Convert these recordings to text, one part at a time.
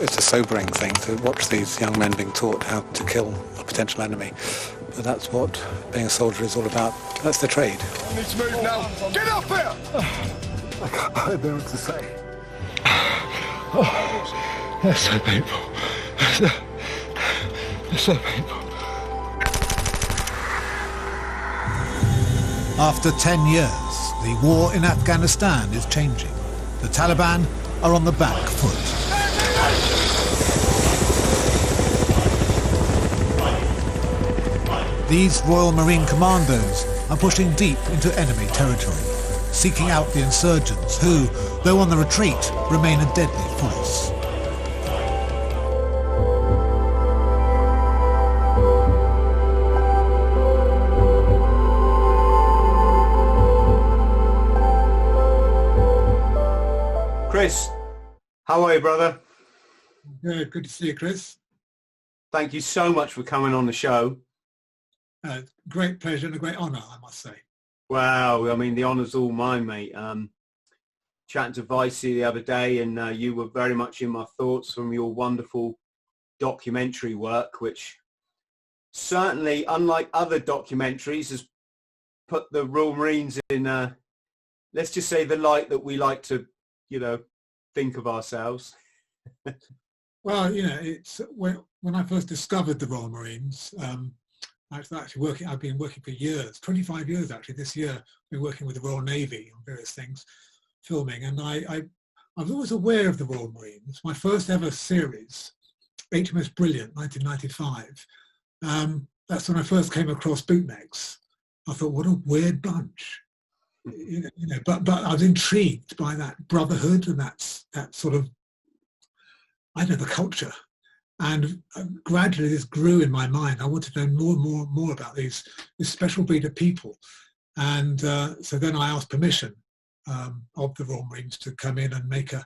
it's a sobering thing to watch these young men being taught how to kill a potential enemy. But that's what being a soldier is all about. That's the trade. I need to move now. Get up there! I don't know what to say. Oh, that's so painful. That's so painful. After 10 years, the war in Afghanistan is changing. The Taliban are on the back foot. These Royal Marine Commandos are pushing deep into enemy territory, seeking out the insurgents who, though on the retreat, remain a deadly force. Chris, how are you, brother? Good to see you, Chris. Thank you so much for coming on the show. Great pleasure and a great honour, I must say. Wow, I mean, the honour's all mine, mate. Chatting to Vicey the other day, and you were very much in my thoughts from your wonderful documentary work, which certainly, unlike other documentaries, has put the Royal Marines in, let's just say, the light that we like to, think of ourselves. Well, it's when I first discovered the Royal Marines, I've been working for years, 25 years actually this year. I've been working with the Royal Navy on various things, filming, and I was always aware of the Royal Marines. My first ever series, HMS Brilliant, 1995, that's when I first came across bootlegs. I thought, what a weird bunch. But I was intrigued by that brotherhood and that sort of, the culture. And gradually this grew in my mind. I wanted to know more about this special breed of people. And so then I asked permission of the Royal Marines to come in and make a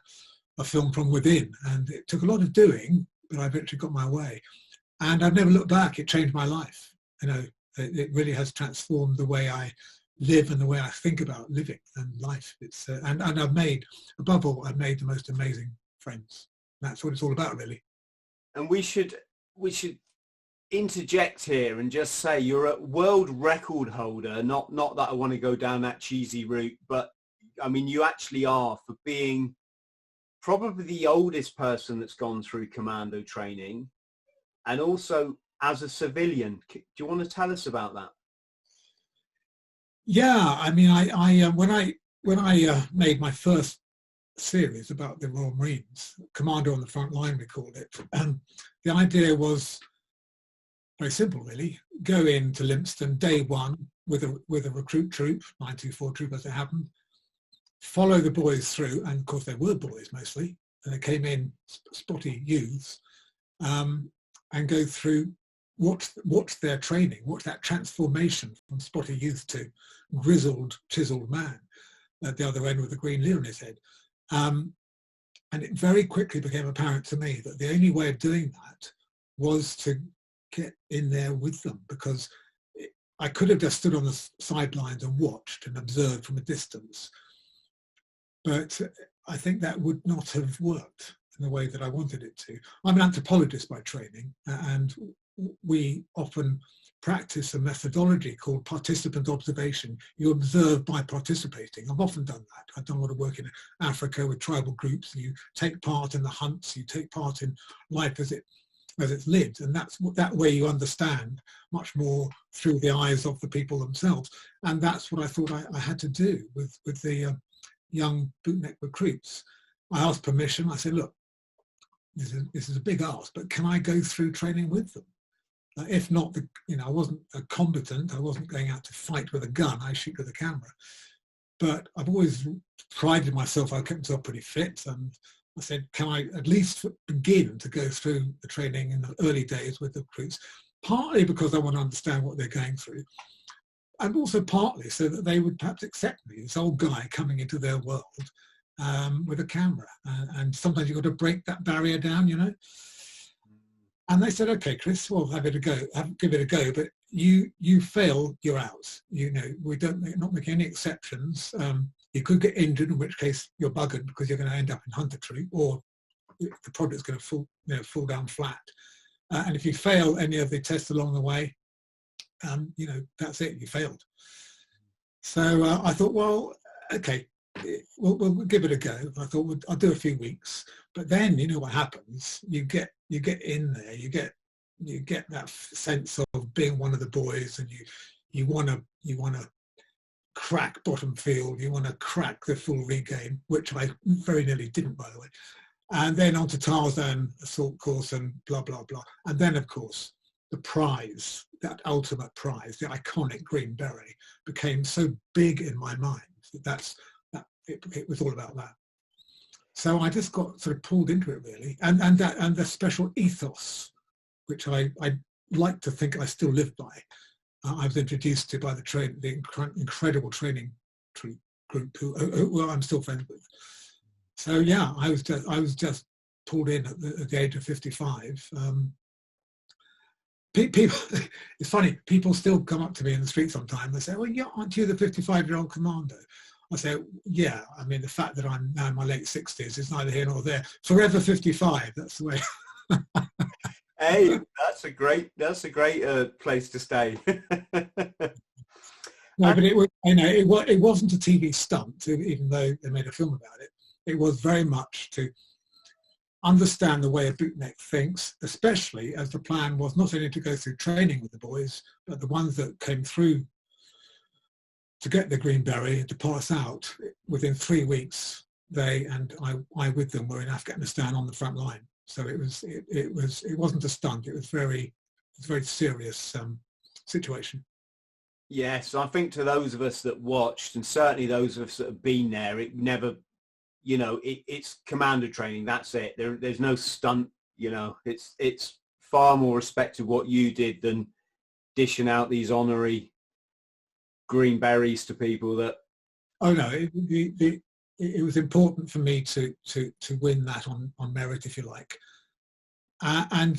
film from within. And it took a lot of doing, but I eventually got my way. And I've never looked back. It changed my life. It really has transformed the way I live and the way I think about living and life. It's and I've made, above all, I've made the most amazing friends. That's what it's all about, really. And we should interject here and just say you're a world record holder. Not that I want to go down that cheesy route, but I mean you actually are, for being probably the oldest person that's gone through commando training, and also as a civilian. Do you want to tell us about that? Yeah, I mean, when I made my first series about the Royal Marines, Commando on the Front Line, we called it, the idea was very simple, really. Go into Lympstone day one with a recruit troop, 924 troop as it happened, follow the boys through, and of course they were boys mostly, and they came in spotty youths, and go through what's their training, what's that transformation from spotty youth to grizzled, chiseled man at the other end with a green lid on his head. And it very quickly became apparent to me that the only way of doing that was to get in there with them, because I could have just stood on the sidelines and watched and observed from a distance. But I think that would not have worked in the way that I wanted it to. I'm an anthropologist by training, and we often practice a methodology called participant observation. You observe by participating. I've often done that. I've done a lot of work in Africa with tribal groups. You take part in the hunts, you take part in life as it's lived, and that way you understand much more through the eyes of the people themselves. And that's what I thought I had to do with the young bootneck recruits. I asked permission. I said, look, this is a big ask, but can I go through training with them? If not, I wasn't a combatant. I wasn't going out to fight with a gun. I shoot with a camera. But I've always prided myself. I kept myself pretty fit, and I said, can I at least begin to go through the training in the early days with the recruits? Partly because I want to understand what they're going through, and also partly so that they would perhaps accept me, this old guy coming into their world with a camera. And sometimes you've got to break that barrier down, And they said, okay, Chris, well, give it a go, but you fail, you're out. We don't not make any exceptions. You could get injured, in which case you're buggered because you're going to end up in hunter troop, or the project's going to fall down flat. And if you fail any of the tests along the way, that's it, you failed. So I thought, well, okay, we'll give it a go. I thought I'll do a few weeks, but then you know what happens. You get in there. You get that sense of being one of the boys, and you want to crack bottom field. You want to crack the full regain, which I very nearly didn't, by the way. And then onto Tarzan assault course and blah blah blah. And then of course the prize, that ultimate prize, the iconic green beret, became so big in my mind that it was all about that. So I just got sort of pulled into it really, and the special ethos, which I like to think I still live by. I was introduced to by the incredible training group who I'm still friends with. So yeah, I was just pulled in at the age of 55. People, it's funny. People still come up to me in the street sometimes. They say, "Well, yeah, aren't you the 55-year-old Commando?" I say, "Yeah. I mean, the fact that I'm now in my late 60s is neither here nor there. Forever 55. That's the way." Hey, that's a great place to stay. No, but it wasn't a TV stunt, even though they made a film about it. It was very much to understand the way a bootneck thinks, especially as the plan was not only to go through training with the boys, but the ones that came through to get the green beret and to pass out within 3 weeks. They and I with them were in Afghanistan on the front line. So it wasn't a stunt. It was very serious situation. Yes, I think to those of us that watched, and certainly those of us that have been there, it never, it's Commando training. That's it. There's no stunt. It's far more respect of what you did than dishing out these honorary green berets to people that. Oh no, it was important for me to win that on merit, if you like. And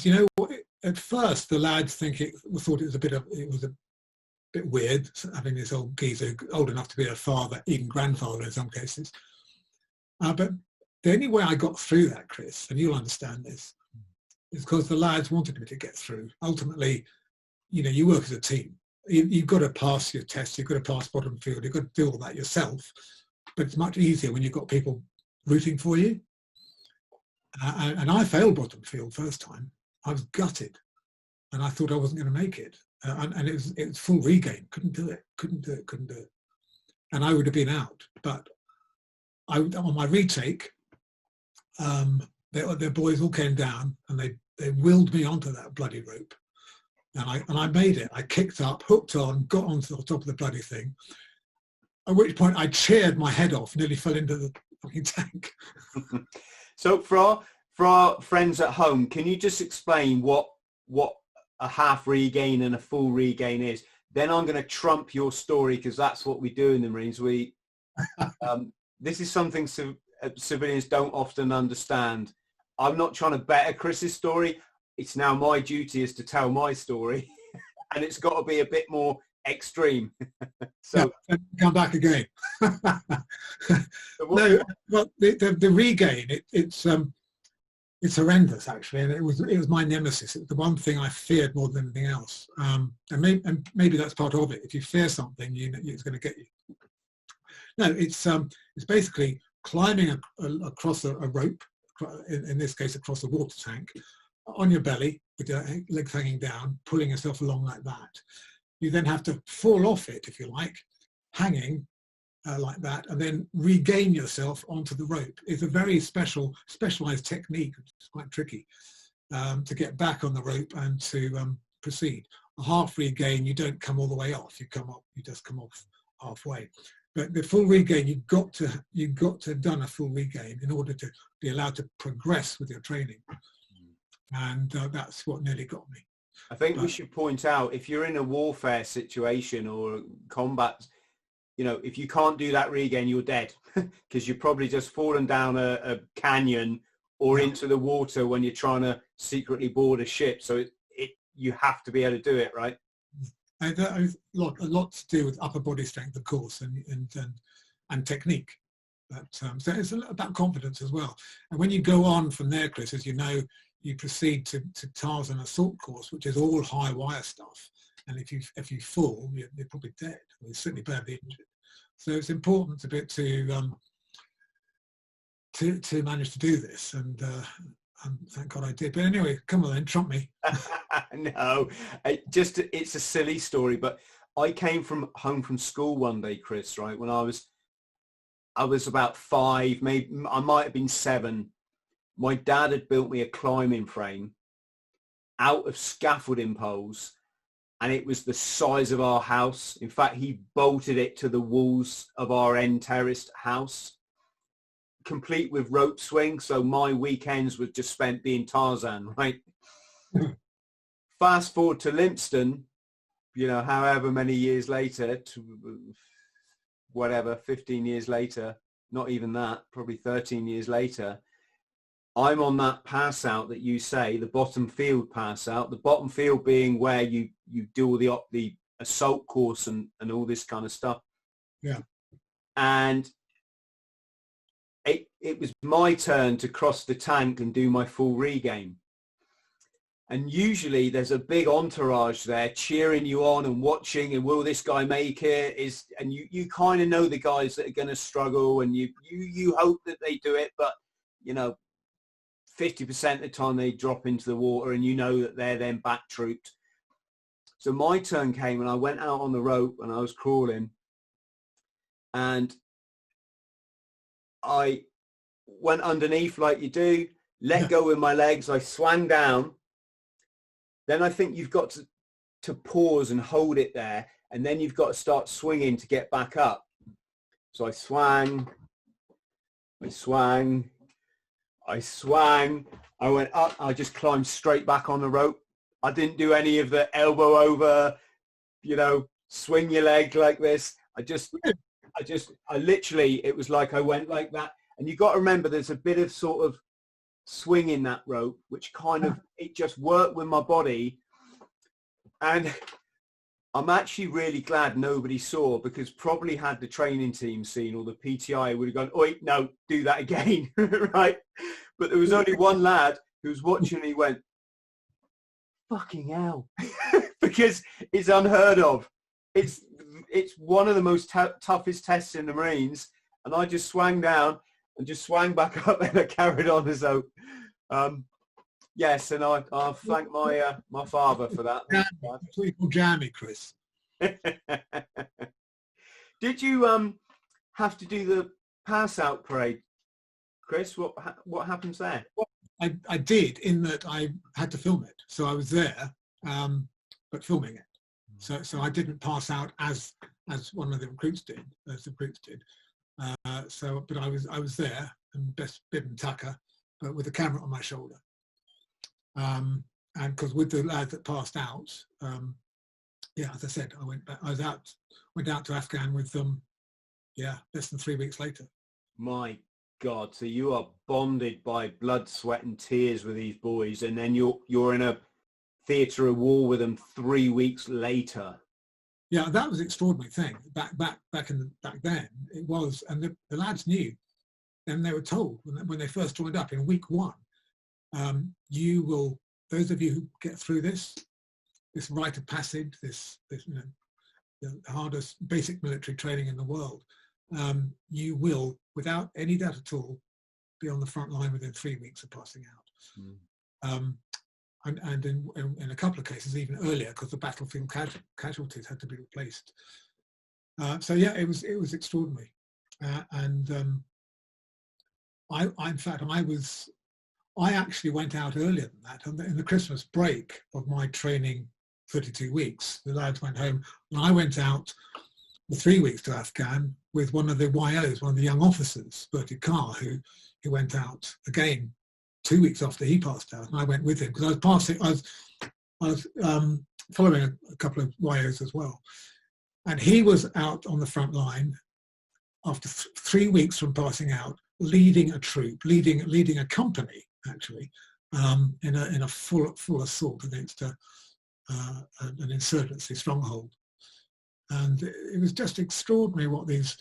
at first the lads thought it was a bit weird having this old geezer old enough to be a father, even grandfather in some cases. But the only way I got through that, Chris, and you'll understand this, is because the lads wanted me to get through. Ultimately, you work as a team. You've got to pass your tests. You've got to pass bottom field. You've got to do all that yourself. But it's much easier when you've got people rooting for you. And I failed bottom field first time. I was gutted, and I thought I wasn't going to make it. And it was full regain. Couldn't do it. And I would have been out. But on my retake, their boys all came down, and they willed me onto that bloody rope. And I made it. I kicked up, hooked on, got onto the top of the bloody thing. At which point I cheered my head off, nearly fell into the fucking tank. So for our friends at home, can you just explain what a half regain and a full regain is? Then I'm going to trump your story, because that's what we do in the Marines. This is something civilians don't often understand. I'm not trying to better Chris's story. It's now my duty is to tell my story, and it's got to be a bit more extreme. So yeah, come back again. No, well, the regain, it's horrendous actually, and it was my nemesis. It's the one thing I feared more than anything else. And maybe that's part of it. If you fear something, it's going to get you. No, it's basically climbing across a rope, in this case across a water tank, on your belly with your legs hanging down, pulling yourself along like that. You then have to fall off it, if you like, hanging like that, and then regain yourself onto the rope. It's a very specialized technique, which is quite tricky, to get back on the rope and to proceed. A half regain, you don't come all the way off. You just come off halfway. But the full regain, you've got to have done a full regain in order to be allowed to progress with your training. And that's what nearly got me. I think we should point out, if you're in a warfare situation or combat, if you can't do that regain, you're dead, because you've probably just fallen down a canyon or into the water when you're trying to secretly board a ship. So you have to be able to do it, right? And that is a lot to do with upper body strength, of course, and technique. But so it's about confidence as well. And when you go on from there, Chris, as you know, you proceed to Tarzan assault course, which is all high wire stuff. And if you fall, you're probably dead, or you're certainly badly injured. So it's important to manage to do this, and thank God I did. But anyway, come on then, trump me. No, it's a silly story, but I came home from school one day, Chris, right, when I was about 5, maybe I might have been 7. My dad had built me a climbing frame out of scaffolding poles, and it was the size of our house. In fact, he bolted it to the walls of our end terraced house, complete with rope swing. So my weekends were just spent being Tarzan, right? Fast forward to Lympstone, however many years later, to whatever, 15 years later, not even that, probably 13 years later, I'm on that pass out that you say, the bottom field pass out, the bottom field being where you do all the assault course and all this kind of stuff. Yeah. And it was my turn to cross the tank and do my full regain. And usually there's a big entourage there cheering you on and watching, and will this guy make it? And you kind of know the guys that are going to struggle, and you hope that they do it, but 50% of the time they drop into the water, and that they're then back trooped. So my turn came, and I went out on the rope, and I was crawling, and I went underneath like you do, let go with my legs, I swung down. Then I think you've got to pause and hold it there, and then you've got to start swinging to get back up. So I swung, I went up, I just climbed straight back on the rope. I didn't do any of the elbow over, swing your leg like this. I literally, it was like I went like that. And you got to remember, there's a bit of sort of swing in that rope, which kind of, it just worked with my body. And I'm actually really glad nobody saw, because probably had the training team seen, or the PTI would have gone, "Oi, no, do that again." Right? But there was only one lad who was watching, and he went, "Fucking hell." Because it's unheard of. It's one of the most toughest tests in the Marines. And I just swung down and just swung back up, and I carried on as though, yes, and I thank my father for that. That's what you call jammy, Chris. Did you have to do the pass out parade, Chris? What happens there? Well, I did, in that I had to film it, so I was there, but filming it. So I didn't pass out as one of the recruits did, as the recruits did. But I was there, and best bib and tucker, but with a camera on my shoulder. And because with the lads that passed out, as I said, I went out to Afghan with them, less than 3 weeks later. My God, so you are bonded by blood, sweat and tears with these boys, and then you're in a theatre of war with them 3 weeks later. Yeah, that was an extraordinary thing. Back then, it was, and the lads knew, and they were told when they first joined up in week 1, you will, those of you who get through this rite of passage, this the hardest basic military training in the world, you will, without any doubt at all, be on the front line within 3 weeks of passing out. And in a couple of cases even earlier, because the battlefield casualties had to be replaced. It was extraordinary. I actually went out earlier than that. In the Christmas break of my training, 32 weeks, the lads went home, and I went out for 3 weeks to Afghan with one of the YOs, one of the young officers, Bertie Carr, who went out again 2 weeks after he passed out, and I went with him because I was following a couple of YOs as well, and he was out on the front line after 3 weeks from passing out, leading a troop, leading a company actually, in a full assault against an insurgency stronghold, and it was just extraordinary what these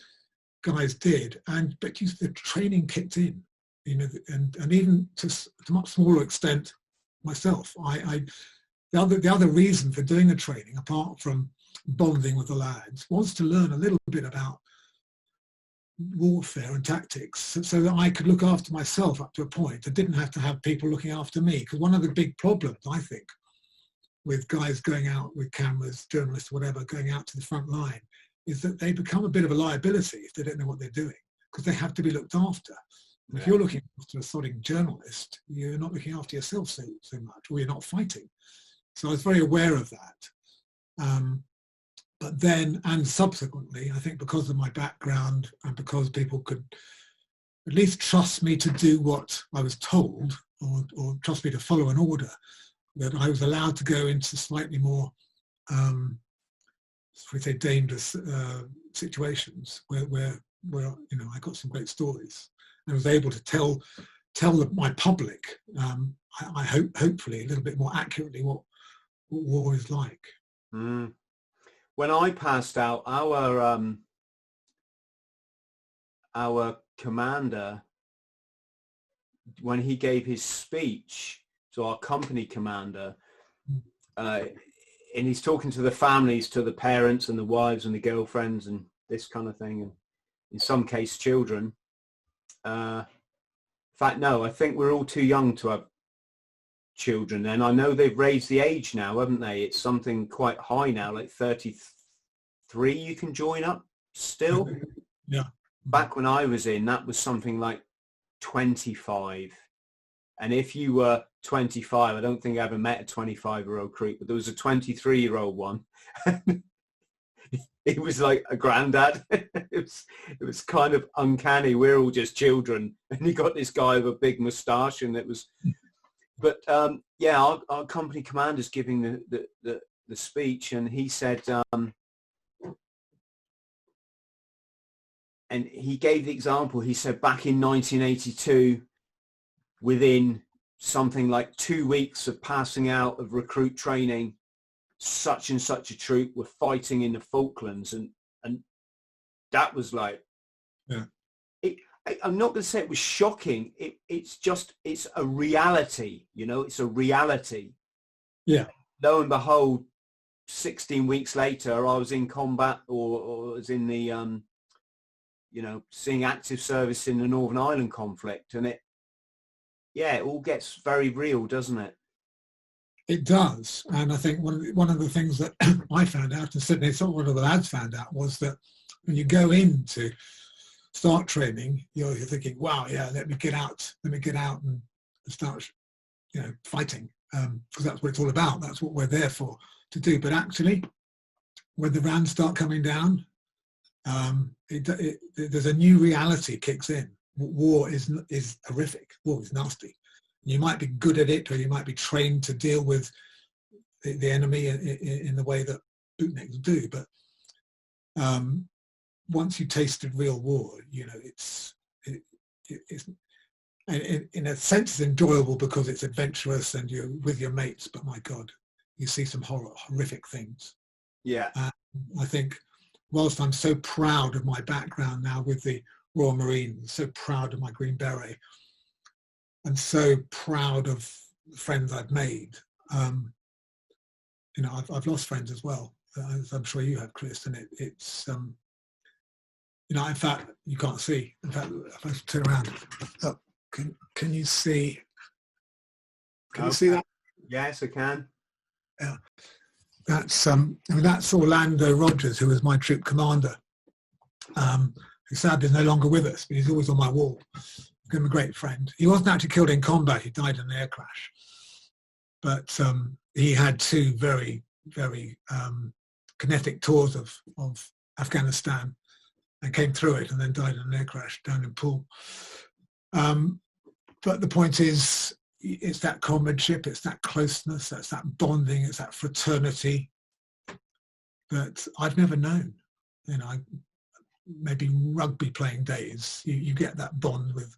guys did, but the training kicked in, you know, and even to a much smaller extent myself. The other reason for doing the training, apart from bonding with the lads, was to learn a little bit about warfare and tactics, so that I could look after myself up to a point. I didn't have to have people looking after me, because one of the big problems, I think, with guys going out with cameras, journalists, whatever, going out to the front line, is that they become a bit of a liability if they don't know what they're doing, because they have to be looked after. And if you're looking after a sodding journalist, you're not looking after yourself so much, or you're not fighting. So I was very aware of that. But then, and subsequently, I think because of my background and because people could at least trust me to do what I was told, or trust me to follow an order, that I was allowed to go into slightly more, we say, dangerous situations where you know, I got some great stories and was able to tell my public, I hope, hopefully a little bit more accurately what war is like. Mm. When I passed out, our commander, when he gave his speech to our company commander, and he's talking to the families, to the parents and the wives and the girlfriends and this kind of thing, and in some case children. In fact, no, I think we're all too young to have children, and I know they've raised the age now, haven't they? It's something quite high now, like 33 you can join up still. Yeah. Back when I was in, that was something like 25. And if you were 25, I don't think I ever met a 25-year-old recruit, but there was a 23-year-old one. He was like a granddad. It was kind of uncanny. We're all just children, and you got this guy with a big moustache, and it was. But yeah, our company commander's giving the speech, and he said, and he gave the example. He said back in 1982, within something like 2 weeks of passing out of recruit training, such and such a troop were fighting in the Falklands, and that was like, yeah. I'm not going to say it was shocking. It's a reality, you know, it's a reality. Yeah. Lo and behold, 16 weeks later, I was in combat, or was in the, you know, seeing active service in the Northern Ireland conflict, and it all gets very real, doesn't it? It does. And I think one of the things that I found out, and certainly some of the lads found out, was that when you go in to start training, you're thinking, wow, yeah, let me get out and start, you know, fighting, because that's what it's all about. That's what we're there for, to do. But actually, when the rounds start coming down, there's a new reality kicks in. War is horrific. War is nasty. You might be good at it, or you might be trained to deal with the enemy in the way that bootleggers do. But once you tasted real war, you know, it's in a sense it's enjoyable because it's adventurous and you're with your mates. But my God, you see some horrific things. Yeah. I think whilst I'm so proud of my background now with the Royal Marines, so proud of my Green Beret, and so proud of the friends I've made. You know, I've lost friends as well, as I'm sure you have, Chris, and it's you know, in fact, you can't see. In fact, if I turn around, oh, can you see? Can you see that? Yes, I can. Yeah, that's I mean, that's Orlando Rogers, who was my troop commander, who sadly is no longer with us, but he's always on my wall. I'm a great friend. He wasn't actually killed in combat. He died in an air crash. But he had two very, very kinetic tours of Afghanistan and came through it and then died in an air crash down in Poole. But the point is, it's that comradeship, it's that closeness, that's that bonding, it's that fraternity that I've never known. You know, maybe rugby playing days, you get that bond with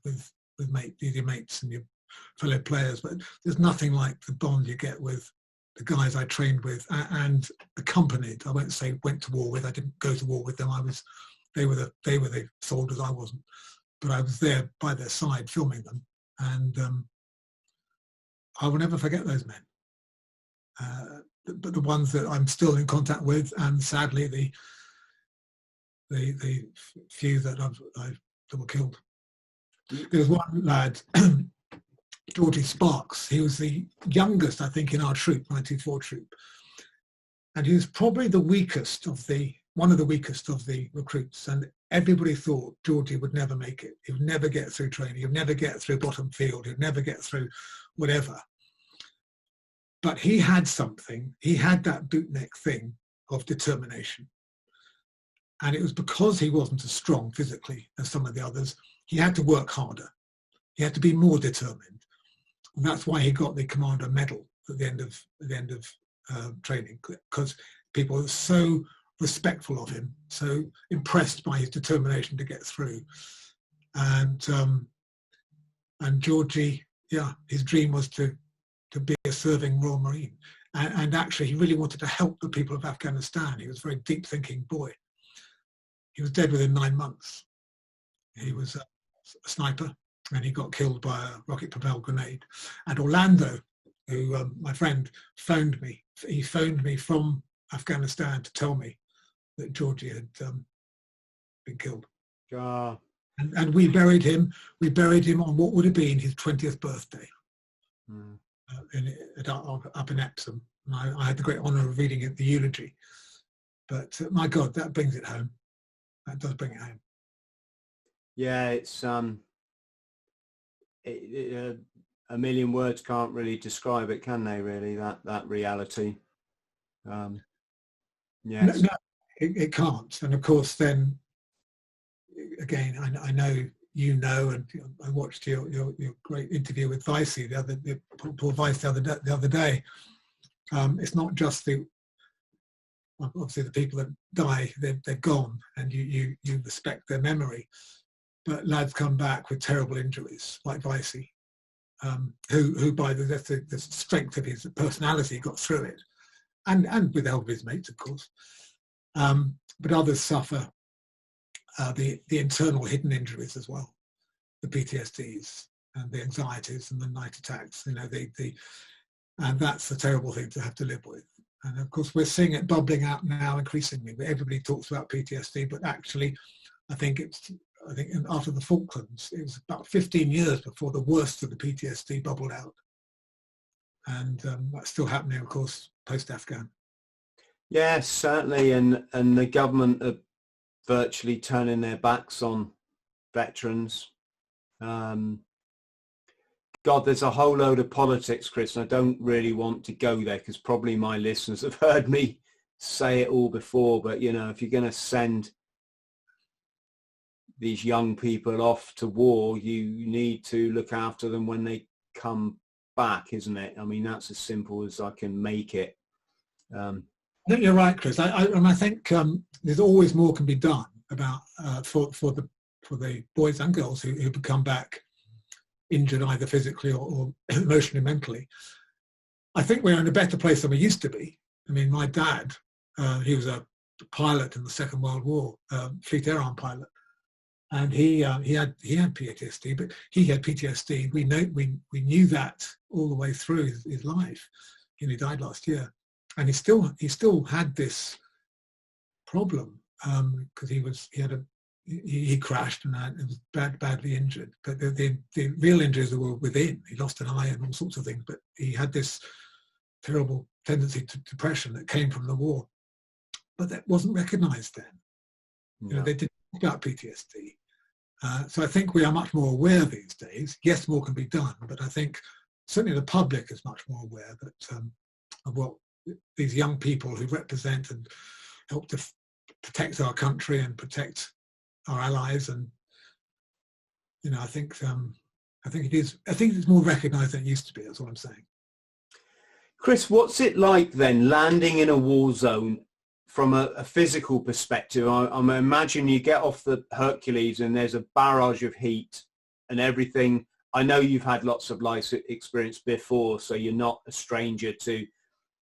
your mates and your fellow players, but there's nothing like the bond you get with the guys I trained with and accompanied. I won't say went to war with, I didn't go to war with them, I was They were the soldiers, I wasn't. But I was there by their side filming them, and I will never forget those men. But the ones that I'm still in contact with, and sadly the few that that were killed. There was one lad, Georgie Sparks. He was the youngest, I think, in our troop, 94 troop, and he was probably one of the weakest of the recruits. And everybody thought Georgie would never make it. He would never get through training. He would never get through bottom field. He would never get through whatever. But he had something. He had that bootneck thing of determination. And it was because he wasn't as strong physically as some of the others. He had to work harder. He had to be more determined. And that's why he got the Commando medal at the end of training, because people were so respectful of him, so impressed by his determination to get through. And Georgie, his dream was to be a serving Royal Marine. And actually, he really wanted to help the people of Afghanistan. He was a very deep-thinking boy. He was dead within 9 months. He was a sniper, and he got killed by a rocket-propelled grenade. And Orlando, who my friend, phoned me. He phoned me from Afghanistan to tell me that Georgie had been killed. And we buried him. We buried him on what would have been his 20th birthday. Up in Epsom. And I had the great honour of reading the eulogy. But my God, that brings it home. That does bring it home. Yeah, it's a million words can't really describe it, can they? Really, that reality. Yes. No, it can't. And of course, then again, I know you know, and I watched your great interview with Vicey Paul Weiss the other day. It's not just obviously the people that die, they're gone, and you respect their memory. But lads come back with terrible injuries, like Vicey, who by the strength of his personality got through it, and with the help of his mates, of course. But others suffer the internal hidden injuries as well, the PTSDs and the anxieties and the night attacks. And that's a terrible thing to have to live with. And of course, we're seeing it bubbling out now increasingly. Everybody talks about PTSD, but actually, I think after the Falklands, it was about 15 years before the worst of the PTSD bubbled out. And that's still happening, of course, post-Afghan. Yes, certainly. And the government are virtually turning their backs on veterans. God, there's a whole load of politics, Chris, and I don't really want to go there because probably my listeners have heard me say it all before. But, if you're going to send these young people off to war, you need to look after them when they come back, isn't it? I mean, that's as simple as I can make it. I think you're right, Chris. I think there's always more can be done about for the boys and girls who come back injured either physically or emotionally, mentally. I think we're in a better place than we used to be. I mean, my dad, he was a pilot in the Second World War, Fleet Air Arm pilot, and he had PTSD, but he had PTSD. We knew that all the way through his life. He died last year, and he still had this problem because he crashed and was badly injured. But the real injuries were within. He lost an eye and all sorts of things. But he had this terrible tendency to depression that came from the war. But that wasn't recognised then. Yeah. They didn't talk about PTSD. So I think we are much more aware these days. Yes, more can be done, but I think certainly the public is much more aware that of what these young people who represent and help to protect our country and protect our allies, and I think it's more recognised than it used to be. That's what I'm saying. Chris, what's it like then landing in a war zone from a physical perspective? I imagine you get off the Hercules and there's a barrage of heat and everything. I know you've had lots of life experience before, so you're not a stranger to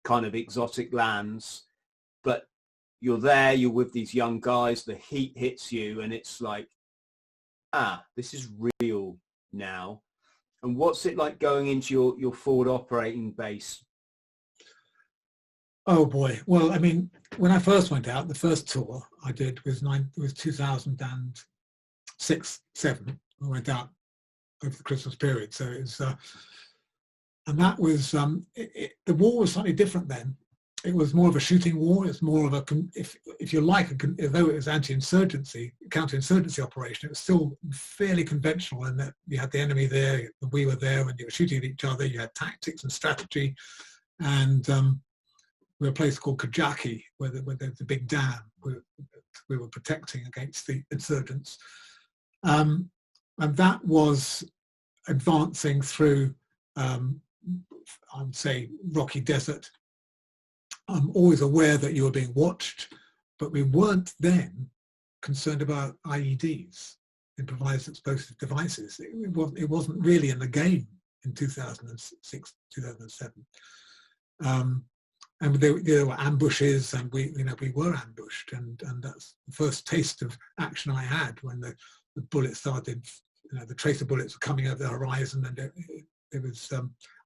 kind of exotic lands, but you're there, you're with these young guys, the heat hits you, and it's like, this is real now. And what's it like going into your forward operating base? Oh boy. Well, I mean, when I first went out, the first tour I did was 2006, 7. I went out over the Christmas period. So it was, and that was, the war was slightly different then. It was more of a shooting war. It's more of a, if you like, although it was anti-insurgency, counter-insurgency operation, it was still fairly conventional in that you had the enemy there, we were there, and you were shooting at each other. You had tactics and strategy, and we were a place called Kajaki, where there's a big dam. We were protecting against the insurgents, and that was advancing through, I would say, rocky desert. I'm always aware that you were being watched, but we weren't then concerned about IEDs, improvised explosive devices. It wasn't really in the game in 2006, 2007. And there were ambushes, and we were ambushed, and that's the first taste of action I had when the bullets started. The tracer bullets were coming over the horizon, and it was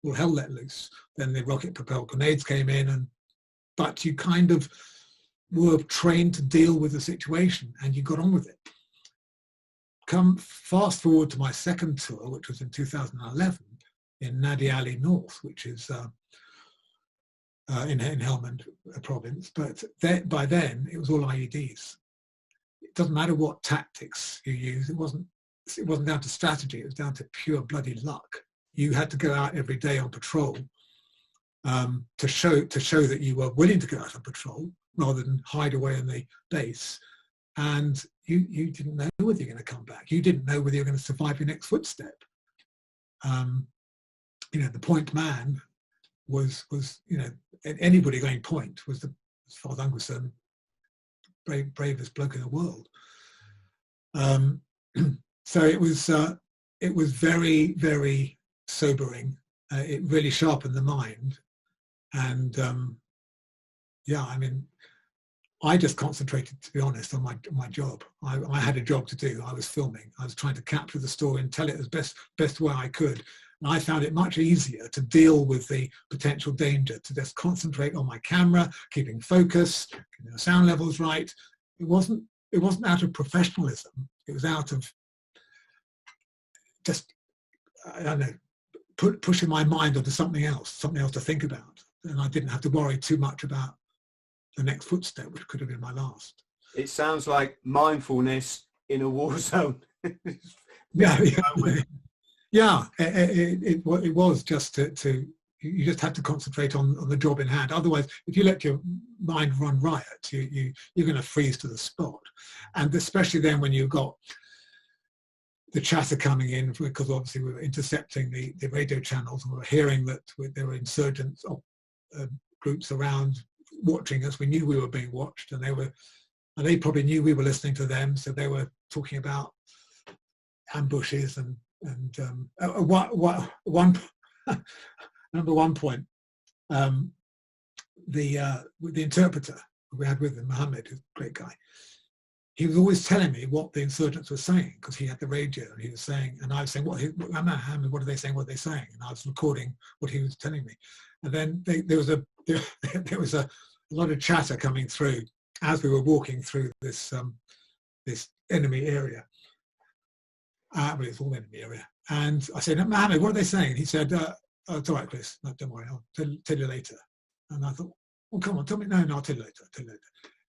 all hell let loose. Then the rocket-propelled grenades came in, but you kind of were trained to deal with the situation, and you got on with it. Come fast forward to my second tour, which was in 2011 in Nadi Ali North, which is in Helmand province, but by then it was all IEDs. It doesn't matter what tactics you use. It wasn't down to strategy. It was down to pure bloody luck. You had to go out every day on patrol to show that you were willing to go out on patrol rather than hide away in the base. And you didn't know whether you're going to come back. You didn't know whether you're going to survive your next footstep. The point man was anybody going point was, as far as I'm concerned, bravest bloke in the world. So it was very, very sobering. It really sharpened the mind, and I just concentrated, to be honest, on my job. I had a job to do. I was filming. I was trying to capture the story and tell it as best way I could. And I found it much easier to deal with the potential danger, to just concentrate on my camera, keeping focus, keeping the sound levels right. It wasn't out of professionalism. It was out of just, I don't know, pushing my mind onto something else to think about. And I didn't have to worry too much about the next footstep, which could have been my last. It sounds like mindfulness in a war zone. Yeah, it was just to you just had to concentrate on the job in hand. Otherwise, if you let your mind run riot, you're going to freeze to the spot. And especially then when you've got the chatter coming in, because obviously we were intercepting the radio channels, and we were hearing that there were insurgents groups around watching us. We knew we were being watched, and they probably knew we were listening to them, so they were talking about ambushes and one point, the interpreter we had with him, Mohammed, who's a great guy, he was always telling me what the insurgents were saying, because he had the radio, and he was saying, and I was saying, what are they saying, what are they saying? And I was recording what he was telling me. And then there was a lot of chatter coming through as we were walking through this enemy area. But it's all enemy area. And I said, Mohammed, what are they saying? He said, oh, it's all right, Chris. No, don't worry, I'll tell you later. And I thought, well, come on, tell me. No, I'll tell you later.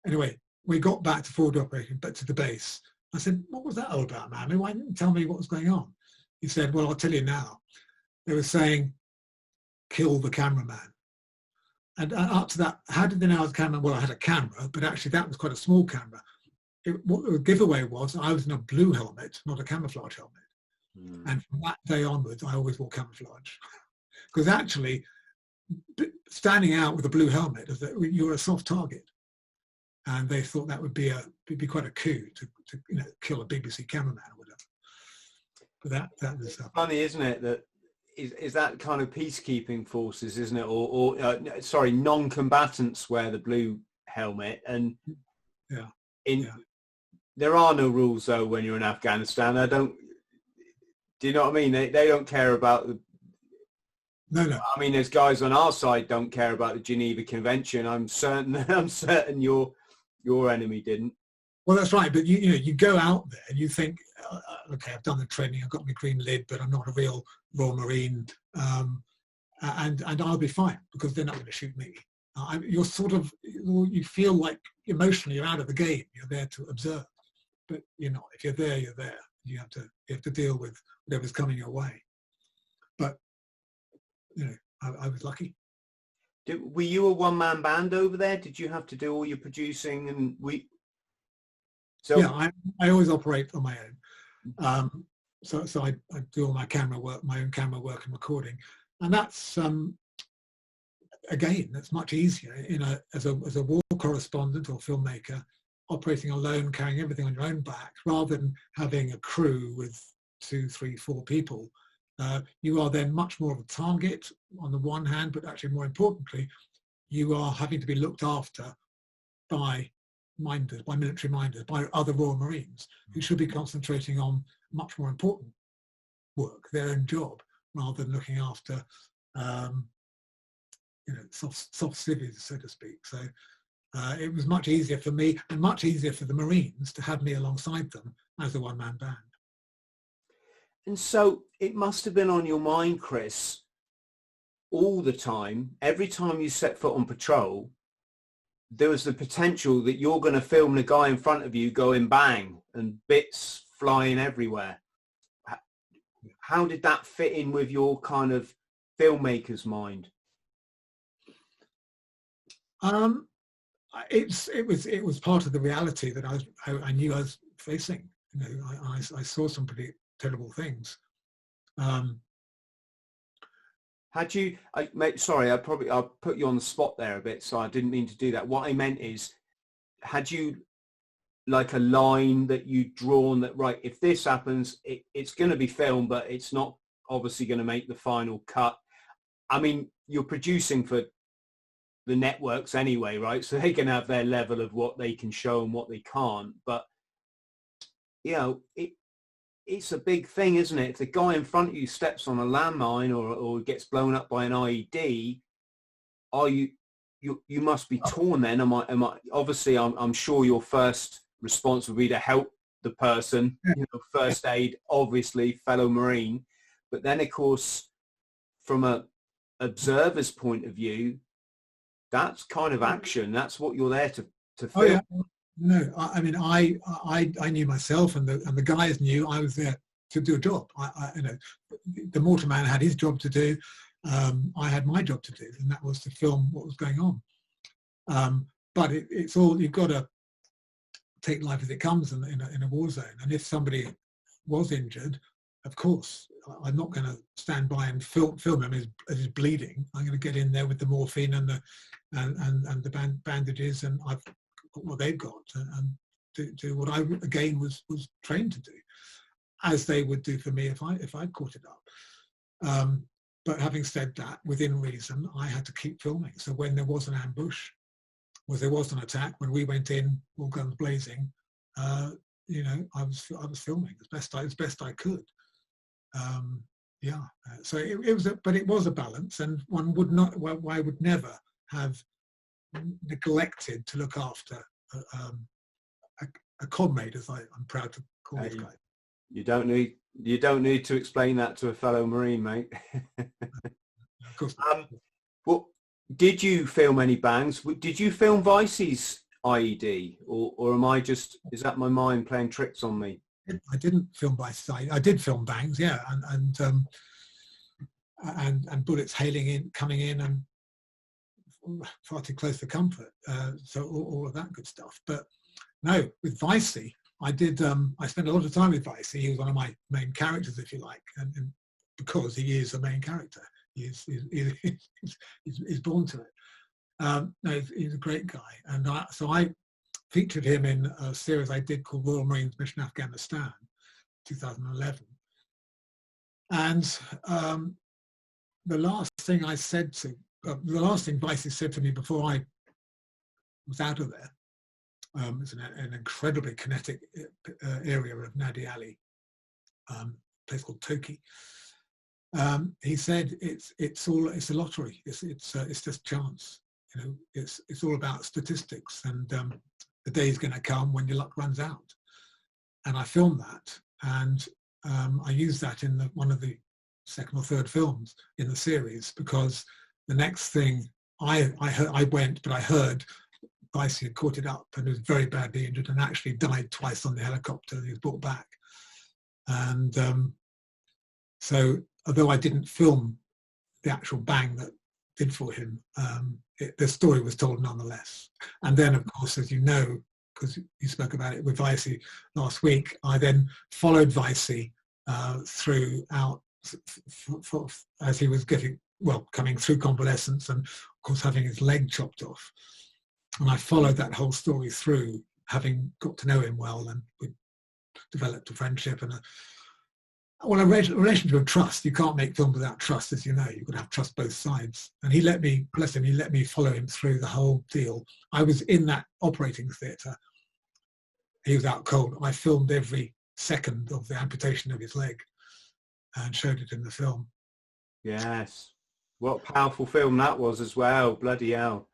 Anyway, we got back to forward operating, back to the base. I said, what was that all about, Mohammed? Why didn't you tell me what was going on? He said, well, I'll tell you now. They were saying, kill the cameraman. And up to that, how did they know I was a cameraman? Well, I had a camera, but actually that was quite a small camera. What the giveaway was, I was in a blue helmet, not a camouflage helmet. And from that day onwards, I always wore camouflage. Because actually, standing out with a blue helmet is that you're a soft target. And they thought that would be quite a coup to kill a BBC cameraman or whatever. But that was funny, isn't it? That is that kind of peacekeeping forces, isn't it? Or sorry, non-combatants wear the blue helmet. And Yeah. There are no rules though when you're in Afghanistan. Do you know what I mean? They don't care about the. No. I mean, there's guys on our side don't care about the Geneva Convention. I'm certain your enemy didn't. Well, that's right. But you go out there and you think, okay, I've done the training, I've got my green lid, but I'm not a real Royal Marine, and I'll be fine because they're not going to shoot me. You're sort of, you feel like emotionally you're out of the game. You're there to observe, but you're not. If you're there, you're there. You have to deal with whatever's coming your way. But I was lucky. Were you a one-man band over there? Did you have to do all your producing and Yeah, I always operate on my own. So I do all my camera work, my own camera work and recording, and that's again, that's much easier as a war correspondent or filmmaker, operating alone, carrying everything on your own back, rather than having a crew with 2, 3, 4 people. You are then much more of a target on the one hand, but actually more importantly, you are having to be looked after by minders, by military minders, by other Royal Marines who should be concentrating on much more important work, their own job, rather than looking after soft civvies, so to speak. So it was much easier for me and much easier for the Marines to have me alongside them as a one-man band. And so it must have been on your mind, Chris, all the time, every time you set foot on patrol, there was the potential that you're going to film the guy in front of you going bang and bits flying everywhere. How did that fit in with your kind of filmmaker's mind? It was part of the reality that I knew I was facing. I saw some pretty terrible things. Had you, mate, sorry, I'll put you on the spot there a bit, so I didn't mean to do that. What I meant is, had you like a line that you'd drawn that, right, if this happens, it's going to be filmed, but it's not obviously going to make the final cut? I mean, you're producing for the networks anyway, right? So they can have their level of what they can show and what they can't. But, it's a big thing, isn't it? If the guy in front of you steps on a landmine or gets blown up by an IED, you must be torn then. Am I obviously I'm sure your first response would be to help the person, first aid, obviously, fellow Marine. But then of course, from a observer's point of view, that's kind of action. That's what you're there to film. Oh, yeah. No, I mean, I knew myself, and the guys knew I was there to do a job. The mortar man had his job to do. I had my job to do, and that was to film what was going on. But it's all, you've got to take life as it comes in a war zone. And if somebody was injured, of course, I'm not going to stand by and film him as he's bleeding. I'm going to get in there with the morphine and the bandages, and I've got what they've got, and do what I again was trained to do, as they would do for me if I'd caught it up. But having said that, within reason, I had to keep filming. So when there was an ambush, there was an attack, when we went in, all guns blazing, I was filming as best I could. So it was a balance, and one would not. I would never have neglected to look after a comrade, as I'm proud to call this guy. You don't need to explain that to a fellow Marine, mate. Of course. Well, did you film any bangs? Did you film Vicey's IED, or am I just, is that my mind playing tricks on me? I didn't film Vicey. I did film bangs, yeah, and bullets coming in, and far too close for comfort. So all of that good stuff. But no, with Vicey, I did. I spent a lot of time with Vicey. He was one of my main characters, if you like, and because he is a main character, he's born to it. No, he's a great guy, and so I featured him in a series I did called Royal Marines Mission Afghanistan, 2011. And the last thing Vicey said to me before I was out of there. It's an incredibly kinetic area of Nadi Ali, a place called Toki. He said it's a lottery. It's just chance. You know, it's all about statistics, and the day's going to come when your luck runs out. And I filmed that, and I used that in one of the second or third films in the series, because the next thing I went, but I heard Vicey had caught it up and was very badly injured and actually died twice on the helicopter, and he was brought back. And so although I didn't film the actual bang that did for him, the story was told nonetheless. And then, of course, as you know, because you spoke about it with Vicey last week, I then followed Vicey throughout as he was coming through convalescence, and of course having his leg chopped off. And I followed that whole story through, having got to know him well, and we developed a friendship and a relationship of trust. You can't make film without trust, as you know. You've got to have trust both sides. And he let me, bless him, he let me follow him through the whole deal. I was in that operating theatre. He was out cold. I filmed every second of the amputation of his leg and showed it in the film. Yes. What a powerful film that was as well. Bloody hell.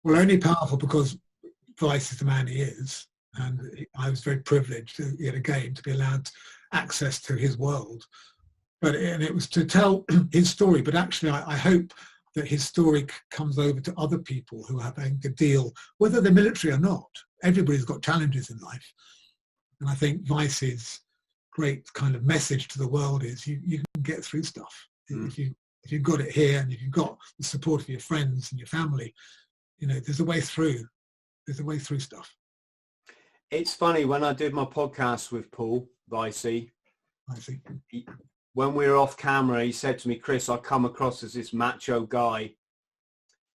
Well, only powerful because Vicey is the man he is. And I was very privileged, yet again, to be allowed access to his world. And it was to tell his story, but actually I hope that his story comes over to other people who are having to deal, whether they're military or not. Everybody's got challenges in life. And I think Vicey's great kind of message to the world is you can get through stuff. If you've got it here, and if you've got the support of your friends and your family, you know, there's a way through. There's a way through stuff. It's funny, when I did my podcast with Paul Vicey, when we were off camera, he said to me, Chris, I come across as this macho guy.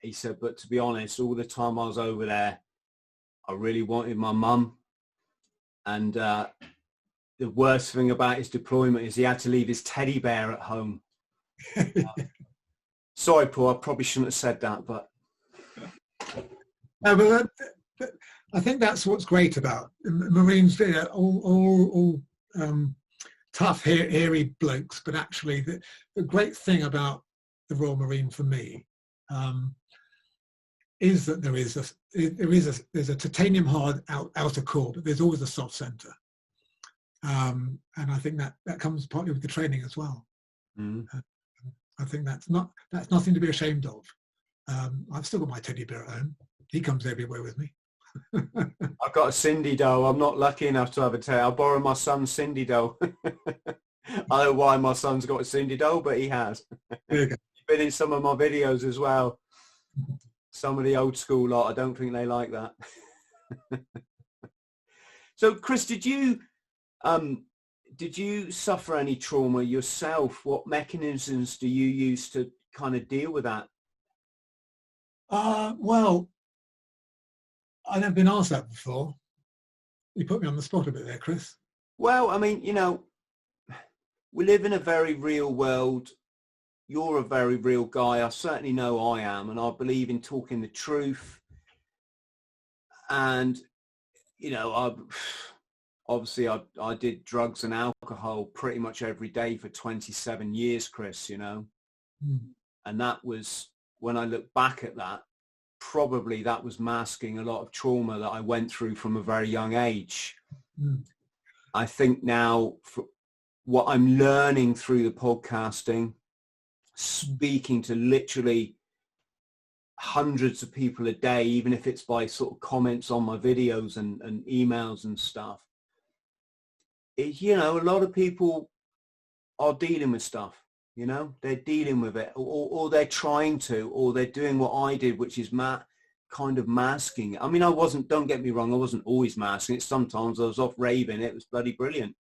He said, but to be honest, all the time I was over there, I really wanted my mum. And the worst thing about his deployment is he had to leave his teddy bear at home. Sorry, Paul, I probably shouldn't have said that, but... No, but I think that's what's great about Marines. All tough, hairy blokes, but actually the great thing about the Royal Marine for me is that there's a titanium hard outer core, but there's always a soft centre, and I think that comes partly with the training as well. I think that's nothing to be ashamed of. I've still got my teddy bear at home. He comes everywhere with me. I've got a Cindy doll. I'm not lucky enough to have a tail. I'll borrow my son's Cindy doll. I don't know why my son's got a Cindy doll, but he has. There you go. He's been in some of my videos as well. Some of the old school lot, I don't think they like that. So, Chris, did you suffer any trauma yourself? What mechanisms do you use to kind of deal with that? Well, I've never been asked that before. You put me on the spot a bit there, Chris. Well, I mean, you know, we live in a very real world. You're a very real guy. I certainly know I am, and I believe in talking the truth. And, you know, I did drugs and alcohol pretty much every day for 27 years, Chris, you know. And that was, when I look back at that, probably that was masking a lot of trauma that I went through from a very young age. I think now, for what I'm learning through the podcasting, speaking to literally hundreds of people a day, even if it's by sort of comments on my videos and emails and stuff, you know, a lot of people are dealing with stuff. You know, they're dealing with it, or they're trying to, or they're doing what I did, which is kind of masking. I mean, don't get me wrong, I wasn't always masking it. Sometimes I was off raving. It was bloody brilliant.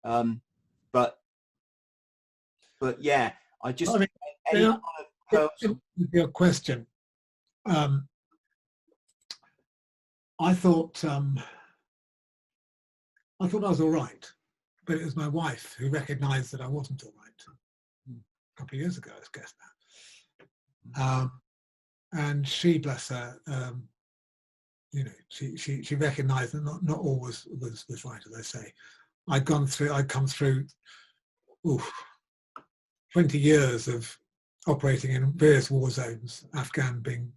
But yeah, I just... I mean, your question, I thought I was all right, but it was my wife who recognised that I wasn't all right. A couple of years ago, I guess now. And she, bless her, she recognised that not all was right, as I say. I'd come through 20 years of operating in various war zones, Afghan being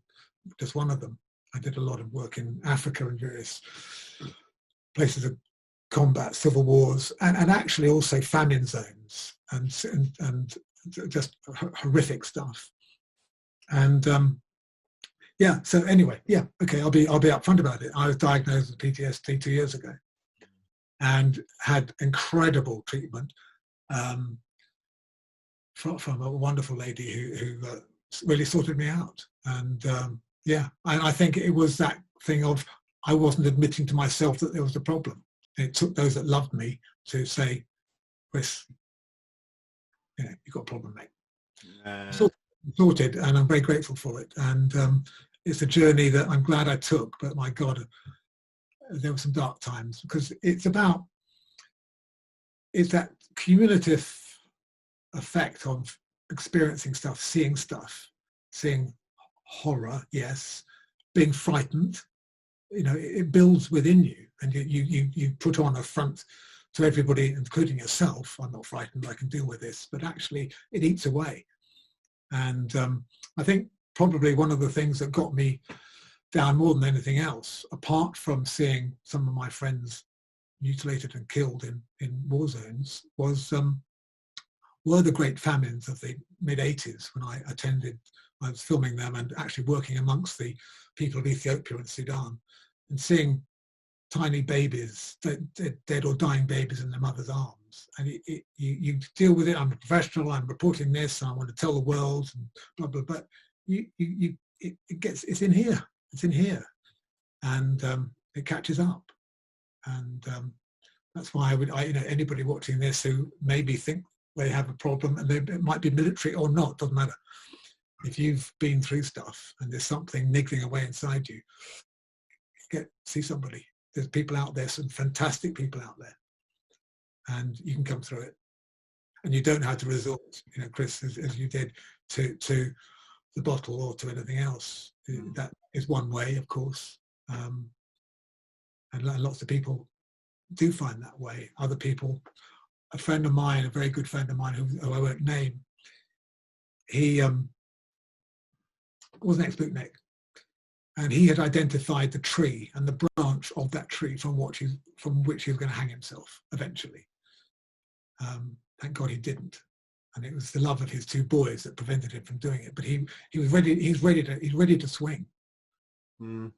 just one of them. I did a lot of work in Africa and various places of combat, civil wars, and actually also famine zones and just horrific stuff. And so anyway, okay, I'll be upfront about it. I was diagnosed with PTSD 2 years ago and had incredible treatment from a wonderful lady who really sorted me out. And I think it was that thing of I wasn't admitting to myself that there was a problem. It took those that loved me to say, Chris, you've got a problem, mate. Sorted, and I'm very grateful for it. And it's a journey that I'm glad I took, but my God, there were some dark times, because it's that cumulative effect of experiencing stuff, seeing horror, yes, being frightened. It builds within you, and you put on a front to everybody, including yourself. I'm not frightened, I can deal with this, but actually it eats away. And I think probably one of the things that got me down more than anything else, apart from seeing some of my friends mutilated and killed in war zones, were the great famines of the mid-80s when I was filming them and actually working amongst the people of Ethiopia and Sudan, and seeing tiny babies, dead or dying babies in their mother's arms. And you deal with it. I'm a professional, I'm reporting this, I want to tell the world, and blah, blah, but it's in here. And it catches up. And that's why anybody watching this who maybe think they have a problem, and it might be military or not, doesn't matter. If you've been through stuff and there's something niggling away inside you, see somebody. There's people out there, some fantastic people out there, and you can come through it. And you don't have to resort, Chris, as you did, to the bottle or to anything else. That is one way, of course. And lots of people do find that way. Other people, a friend of mine, a very good friend of mine, who I won't name, he was an ex-bootnik. And he had identified the tree and the branch of that tree from which he was going to hang himself eventually. Thank God he didn't. And it was the love of his two boys that prevented him from doing it. But he was ready. He's ready to swing. Mm.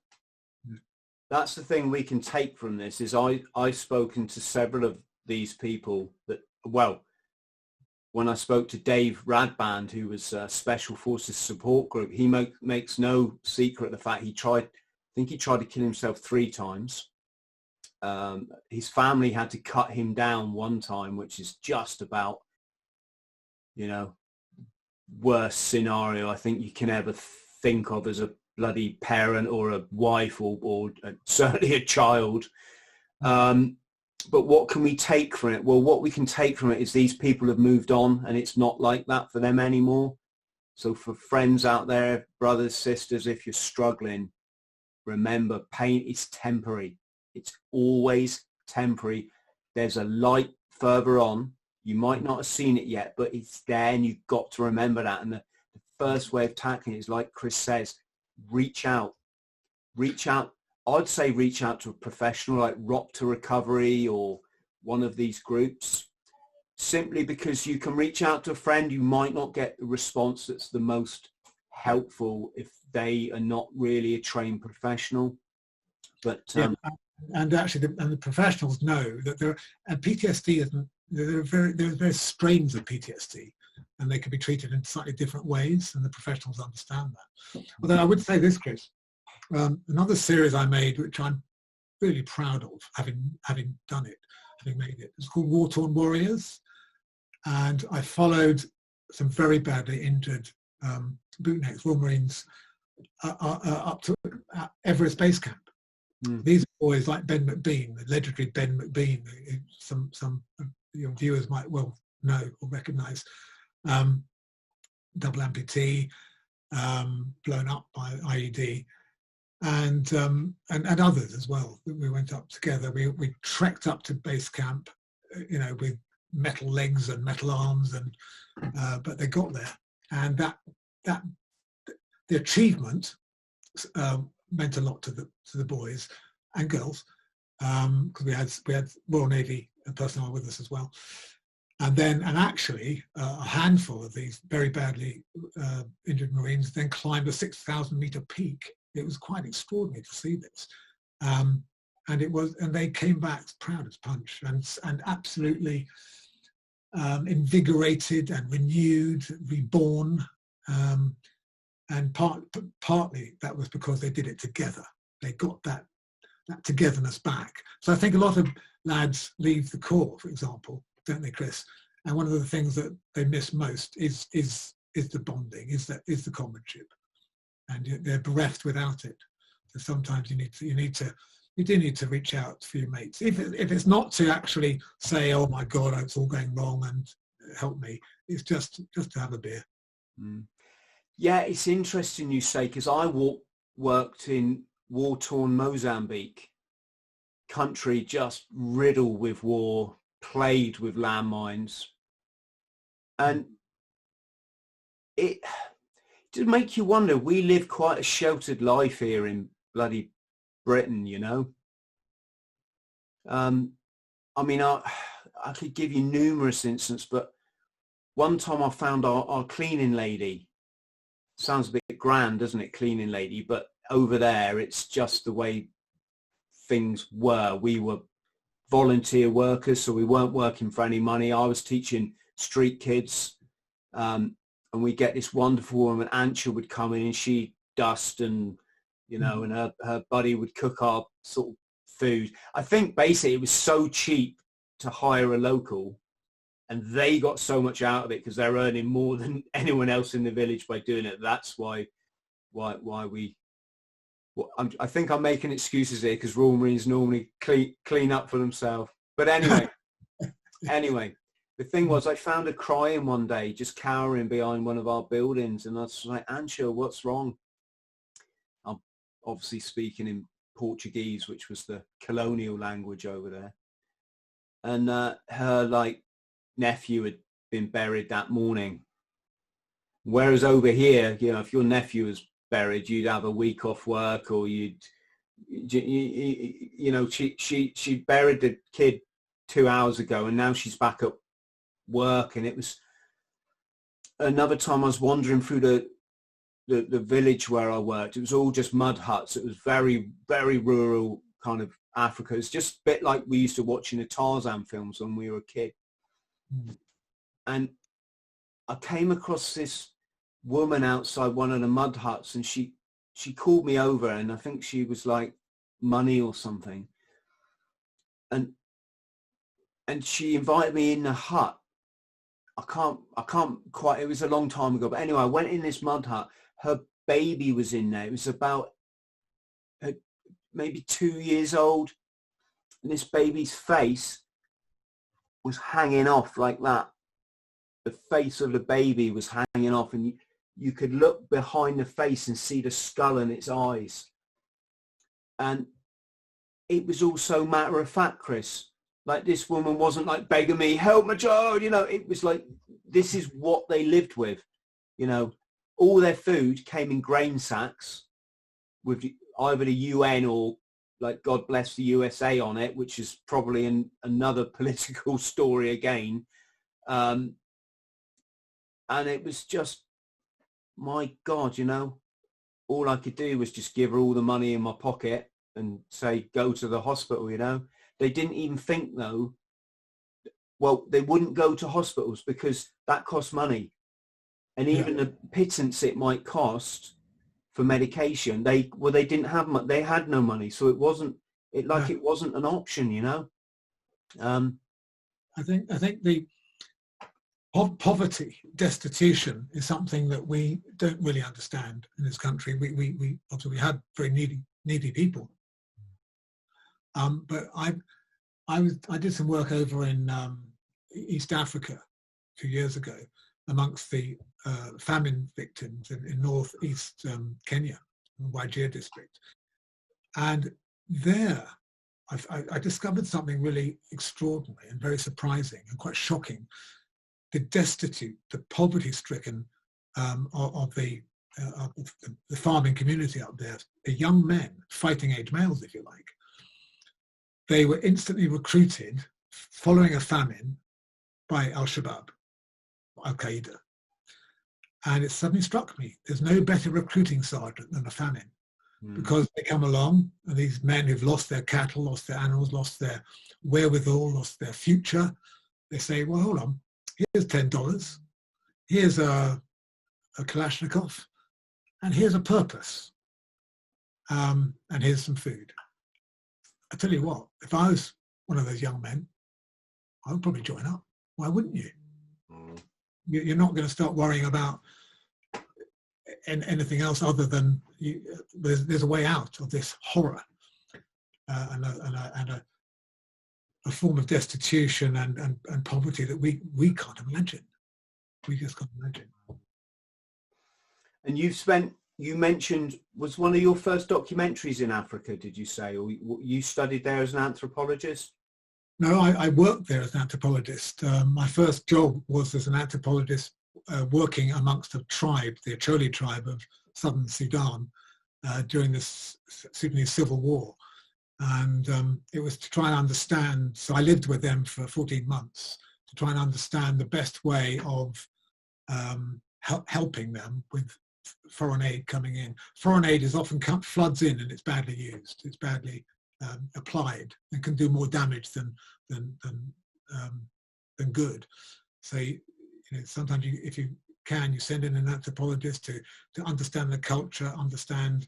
That's the thing we can take from this. Is I've spoken to several of these people that, well, when I spoke to Dave Radband, who was a Special Forces support group, he makes no secret of the fact he tried to kill himself 3 times. His family had to cut him down one time, which is just about, worst scenario I think you can ever think of as a bloody parent or a wife or certainly a child. But what can we take from it? Well, what we can take from it is these people have moved on, and it's not like that for them anymore. So for friends out there, brothers, sisters, if you're struggling, remember, pain is temporary. It's always temporary. There's a light further on. You might not have seen it yet, but it's there, and you've got to remember that. And the first way of tackling it is, like Chris says, reach out. I'd say reach out to a professional like Rock to Recovery or one of these groups, simply because you can reach out to a friend. You might not get the response that's the most helpful if they are not really a trained professional. But and actually, the professionals know that PTSD isn't. There are various strains of PTSD, and they can be treated in slightly different ways, and the professionals understand that. Although I would say this, Chris. Another series I made, which I'm really proud of, having done it, having made it, it's called War-Torn Warriors, and I followed some very badly injured bootnecks, Royal Marines, up to Everest Base Camp. Mm. These are boys like Ben McBean, the legendary Ben McBean, who some of your viewers might well know or recognise. Double amputee, blown up by IED. and others as well. We went up together. We trekked up to base camp, with metal legs and metal arms, and but they got there, and that the achievement meant a lot to the boys and girls, because we had Royal Navy personnel with us as well. And actually a handful of these very badly injured Marines then climbed a 6,000 meter peak. It was quite extraordinary to see this. And they came back proud as punch, and absolutely invigorated and renewed, reborn. And partly that was because they did it together. They got that togetherness back. So I think a lot of lads leave the Corps, for example, don't they, Chris? And one of the things that they miss most is the bonding, is the comradeship, and they're bereft without it. So sometimes you do need to reach out for your mates, if it's not to actually say, "Oh my God, it's all going wrong and help me." It's just to have a beer. Mm. Yeah, it's interesting you say, because I worked in war-torn Mozambique, country just riddled with war, plagued with landmines, and it does make you wonder. We live quite a sheltered life here in bloody Britain, I mean, I could give you numerous instances, but one time I found our cleaning lady. Sounds a bit grand, doesn't it, cleaning lady? But over there, it's just the way things were. We were volunteer workers, so we weren't working for any money. I was teaching street kids, and we get this wonderful woman, Antje, would come in, and she'd dust, and and her buddy would cook our sort of food. I think basically it was so cheap to hire a local, and they got so much out of it because they're earning more than anyone else in the village by doing it. That's why we. Well, I think I'm making excuses here because Royal Marines normally clean up for themselves. But anyway, the thing was, I found her crying one day, just cowering behind one of our buildings, and I was like, "Antje, what's wrong?" I'm obviously speaking in Portuguese, which was the colonial language over there, and her nephew had been buried that morning, whereas over here, if your nephew was buried, you'd have a week off work, or she buried the kid 2 hours ago, and now she's back at work. And it was another time I was wandering through the village where I worked. It was all just mud huts. It was very, very rural kind of Africa. It's just a bit like we used to watch in the Tarzan films when we were a kid. And I came across this woman outside one of the mud huts, and she called me over, and I think she was like money or something, and she invited me in the hut. I can't quite, it was a long time ago, but anyway, I went in this mud hut. Her baby was in there. It was about maybe 2 years old, and this baby's face was hanging off like that. The face of the baby was hanging off, and you could look behind the face and see the skull and its eyes. And it was all so matter of fact, Chris. Like, this woman wasn't like begging me, "Help my child," it was like, this is what they lived with. All their food came in grain sacks with either the UN or like "God bless the USA" on it, which is probably another political story again. And it was just, my God, all I could do was just give her all the money in my pocket and say, "Go to the hospital." They didn't even think, though. Well, they wouldn't go to hospitals because that costs money. And even the pittance it might cost for medication, they didn't have much. They had no money. So it wasn't an option, I think the poverty, destitution is something that we don't really understand in this country. We obviously had very needy people, but I did some work over in East Africa a few years ago amongst the famine victims in northeast Kenya, Wajir district, And there, I discovered something really extraordinary and very surprising and quite shocking. The destitute, the poverty-stricken of the farming community up there, the young men, fighting-age males, if you like, they were instantly recruited following a famine by Al-Shabaab, Al-Qaeda. And it suddenly struck me, there's no better recruiting sergeant than a famine. Because they come along, and these men who've lost their cattle, lost their animals, lost their wherewithal, lost their future, they say, well, hold on, here's $10, here's a Kalashnikov, and here's a purpose, and here's some food. I tell you what, if I was one of those young men, I would probably join up. Why wouldn't you? You're not going to start worrying about anything else other than there's a way out of this horror and a form of destitution and poverty that we can't imagine. We just can't imagine. And you mentioned, was one of your first documentaries in Africa, did you say? Or you studied there as an anthropologist? No, I worked there as an anthropologist. My first job was as an anthropologist working amongst a tribe, the Acholi tribe of southern Sudan, during the Sudanese civil war. And it was to try and understand, so I lived with them for 14 months, to try and understand the best way of helping them with foreign aid coming in. Foreign aid is often floods in and it's badly used, it's badly applied, and can do more damage than good. So sometimes if you can, you send in an anthropologist to understand the culture, understand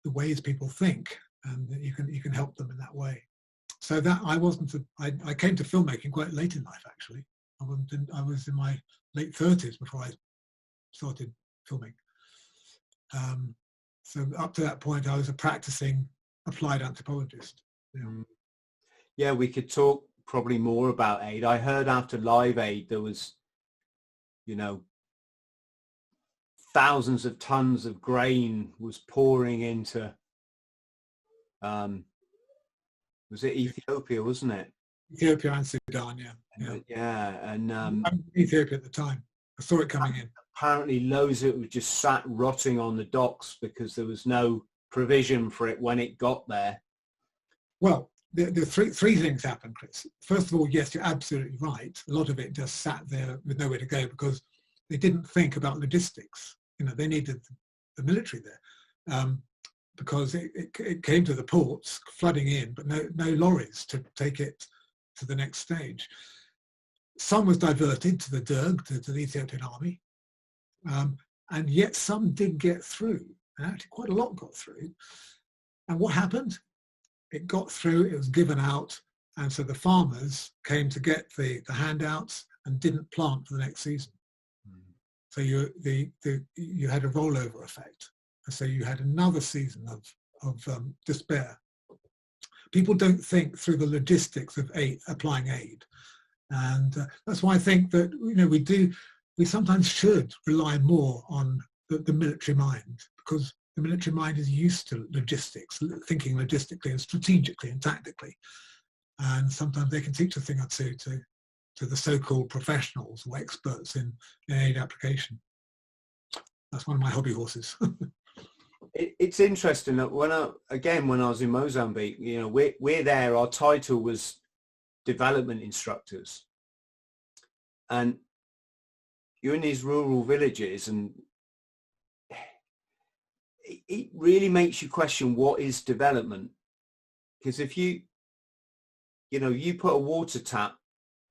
the ways people think, and you can help them in that way. So that I came to filmmaking quite late in life, actually. I was in my late 30s before I started filming. So up to that point, I was a practicing applied anthropologist. Yeah, we could talk probably more about aid. I heard after Live Aid there was, thousands of tons of grain was pouring into, was it Ethiopia, wasn't it? Ethiopia and Sudan, yeah. Yeah, and Ethiopia at the time. I saw it coming in. Apparently loads of it was just sat rotting on the docks because there was no provision for it when it got there. Well, the three things happened, Chris. First of all, yes, you're absolutely right. A lot of it just sat there with nowhere to go because they didn't think about logistics. They needed the military there because it came to the ports flooding in, but no lorries to take it to the next stage. Some was diverted to the Derg, to the Ethiopian army, and yet some did get through. And actually quite a lot got through. And what happened? It got through, it was given out, and so the farmers came to get the handouts and didn't plant for the next season. So you had a rollover effect. And so you had another season of despair. People don't think through the logistics of applying aid. And that's why I think that we sometimes should rely more on the military mind, because the military mind is used to logistics, thinking logistically and strategically and tactically. And sometimes they can teach a thing or two to the so-called professionals or experts in aid application. That's one of my hobby horses. It's interesting that when I was in Mozambique, we're there, our title was development instructors. And you're in these rural villages and it really makes you question what is development. Because if you put a water tap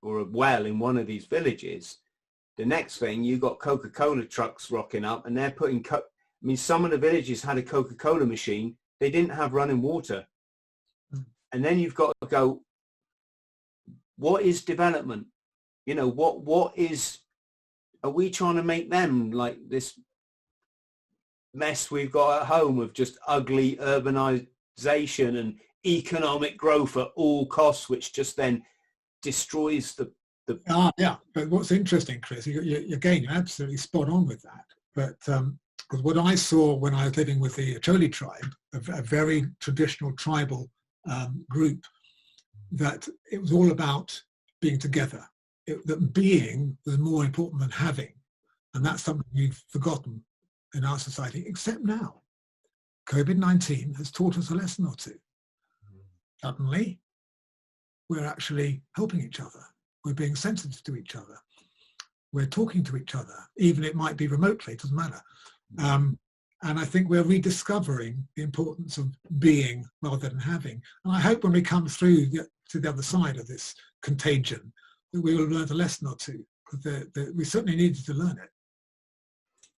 or a well in one of these villages, the next thing you got Coca-Cola trucks rocking up and they're putting, some of the villages had a Coca-Cola machine. They didn't have running water. And then you've got to go, what is development? What is, are we trying to make them like this mess we've got at home of just ugly urbanization and economic growth at all costs, which just then destroys the yeah, but what's interesting, Chris, you're absolutely spot on with that. But because what I saw when I was living with the Acholi tribe, a very traditional tribal group, that it was all about being together. That being was more important than having, and that's something we've forgotten in our society, except now. COVID-19 has taught us a lesson or two. Suddenly, we're actually helping each other. We're being sensitive to each other. We're talking to each other, even it might be remotely, it doesn't matter. And I think we're rediscovering the importance of being rather than having. And I hope when we come through to the other side of this contagion, that we will learn a lesson or two, because we certainly needed to learn it.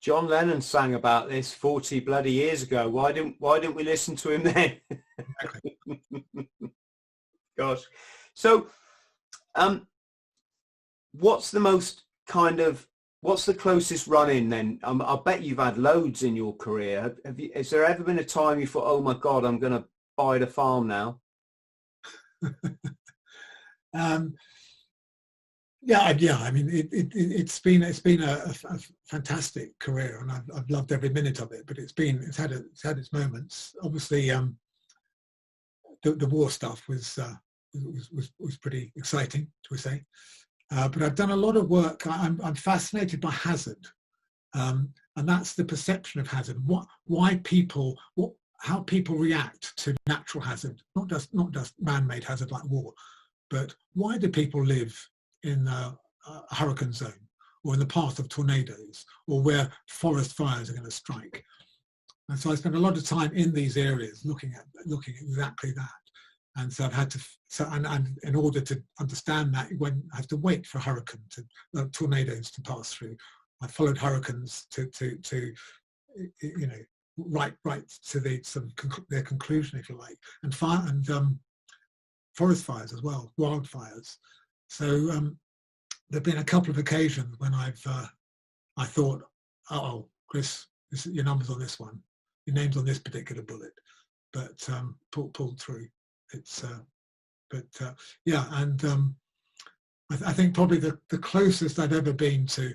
John Lennon sang about this 40 bloody years ago. Why didn't we listen to him then? Exactly. Gosh. So, what's the closest run-in then? I bet you've had loads in your career. Has there ever been a time you thought, oh my God, I'm going to buy the farm now? Yeah. I mean, it's been a fantastic career, and I've loved every minute of it. But it's had its moments. Obviously, the war stuff was pretty exciting, shall we say? But I've done a lot of work. I'm fascinated by hazard, and that's the perception of hazard. How people react to natural hazard, not just man-made hazard like war, but why do people live in a hurricane zone, or in the path of tornadoes, or where forest fires are going to strike? And so I spent a lot of time in these areas looking at exactly that. And so I've had to, and in order to understand that, I have to wait for tornadoes to pass through. I followed hurricanes to right to the sort of their conclusion, if you like, and forest fires as well, wildfires. So there've been a couple of occasions when I thought, oh, Chris, your number's on this one, your name's on this particular bullet, but pulled through. I think probably the closest I've ever been to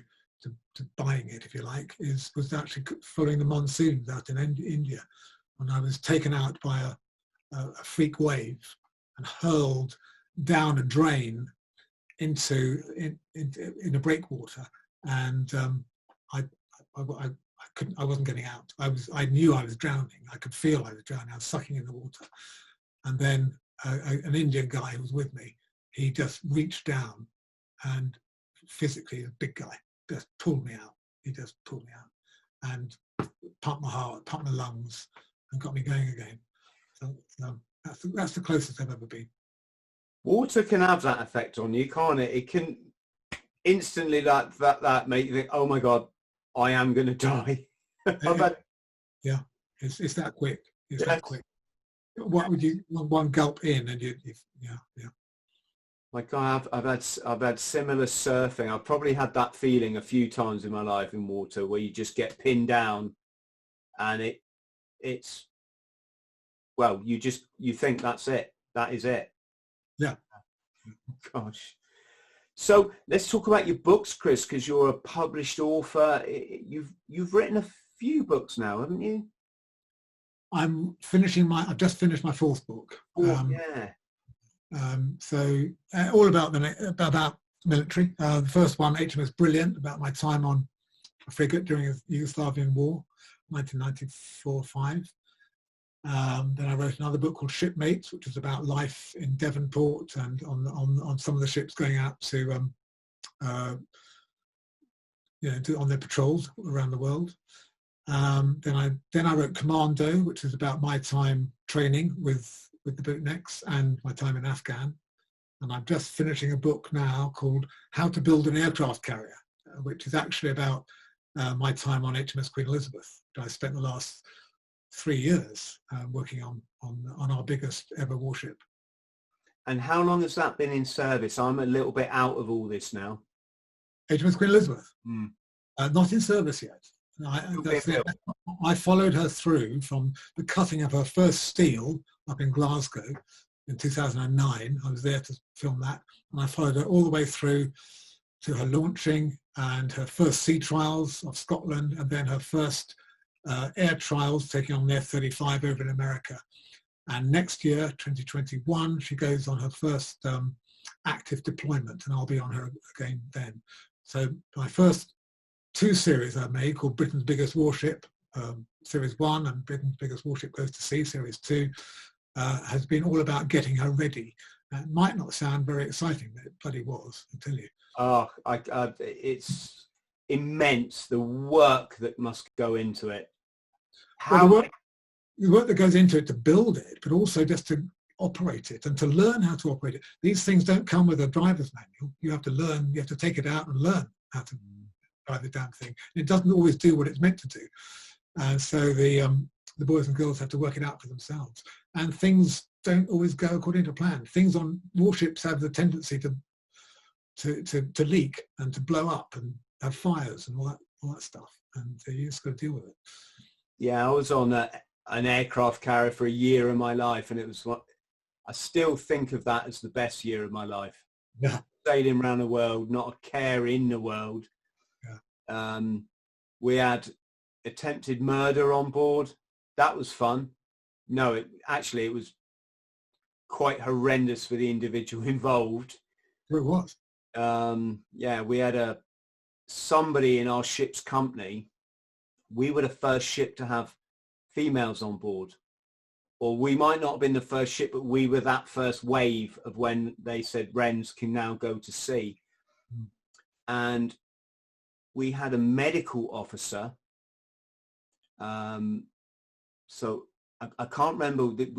buying it, if you like, was actually following the monsoons out in India, when I was taken out by a freak wave and hurled down a drain into a breakwater, and I wasn't getting out. I knew I was drowning. I could feel I was drowning. I was sucking in the water. And then an Indian guy who was with me, he just reached down and physically, a big guy, just pulled me out. He just pulled me out and pumped my heart, pumped my lungs, and got me going again. So that's the closest I've ever been. Water can have that effect on you, can't it? It can instantly that make you think, oh my God, I am going to die. Yeah, it's that quick. It's that quick. What would you, one gulp in and yeah. Like I've had similar surfing. I've probably had that feeling a few times in my life in water, where you just get pinned down, and it's you think that's it. That is it. Yeah. Gosh. So let's talk about your books, Chris, because you're a published author. You've written a few books now, haven't you? I've just finished my fourth book. So all about military. The first one, HMS Brilliant, about my time on a frigate during the Yugoslavian War, 1994-5. Then I wrote another book called Shipmates, which is about life in Devonport and on some of the ships going out to on their patrols around the world. Then I wrote Commando, which is about my time training with the bootnecks and my time in Afghan. And I'm just finishing a book now called How to Build an Aircraft Carrier, which is actually about my time on HMS Queen Elizabeth. I spent the last 3 years working on our biggest ever warship. And how long has that been in service? I'm a little bit out of all this now. HMS Queen Elizabeth? Not in service yet. I followed her through from the cutting of her first steel up in Glasgow in 2009. I was there to film that, and I followed her all the way through to her launching and her first sea trials of Scotland, and then her first air trials, taking on the F-35 over in America. And next year, 2021, she goes on her first active deployment, and I'll be on her again then. So my first 2 series I made, called Britain's Biggest Warship, Series 1, and Britain's Biggest Warship Goes to Sea, Series 2, has been all about getting her ready. It might not sound very exciting, but it bloody was, I tell you. Oh, it's immense, the work that must go into it. Well, the work that goes into it to build it, but also just to operate it and to learn how to operate it. These things don't come with a driver's manual. You have to learn, you have to take it out and learn how to drive the damn thing. And it doesn't always do what it's meant to do. So the boys and girls have to work it out for themselves. And things don't always go according to plan. Things on warships have the tendency to leak and to blow up and have fires and all that stuff. And you just got to deal with it. Yeah, I was on an aircraft carrier for a year of my life, and it was what I still think of that as the best year of my life. Yeah. Sailing around the world, not a care in the world. Yeah. We had attempted murder on board. That was fun. No, it was quite horrendous for the individual involved. It was. Yeah, we had somebody in our ship's company. We were the first ship to have females on board, or we might not have been the first ship, but we were that first wave of when they said Wrens can now go to sea. And we had a medical officer. So I can't remember that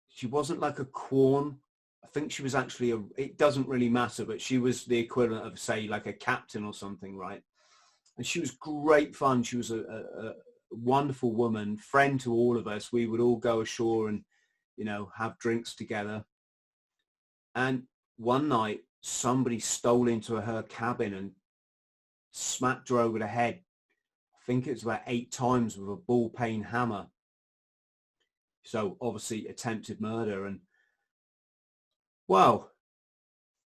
she wasn't like a Quorn. I think she was actually it doesn't really matter, but she was the equivalent of, say, like a captain or something, right? And she was great fun. She was a wonderful woman, friend to all of us. We would all go ashore and, have drinks together. And one night, somebody stole into her cabin and smacked her over the head. I think it was about 8 times with a ball peen hammer. So obviously attempted murder. And well,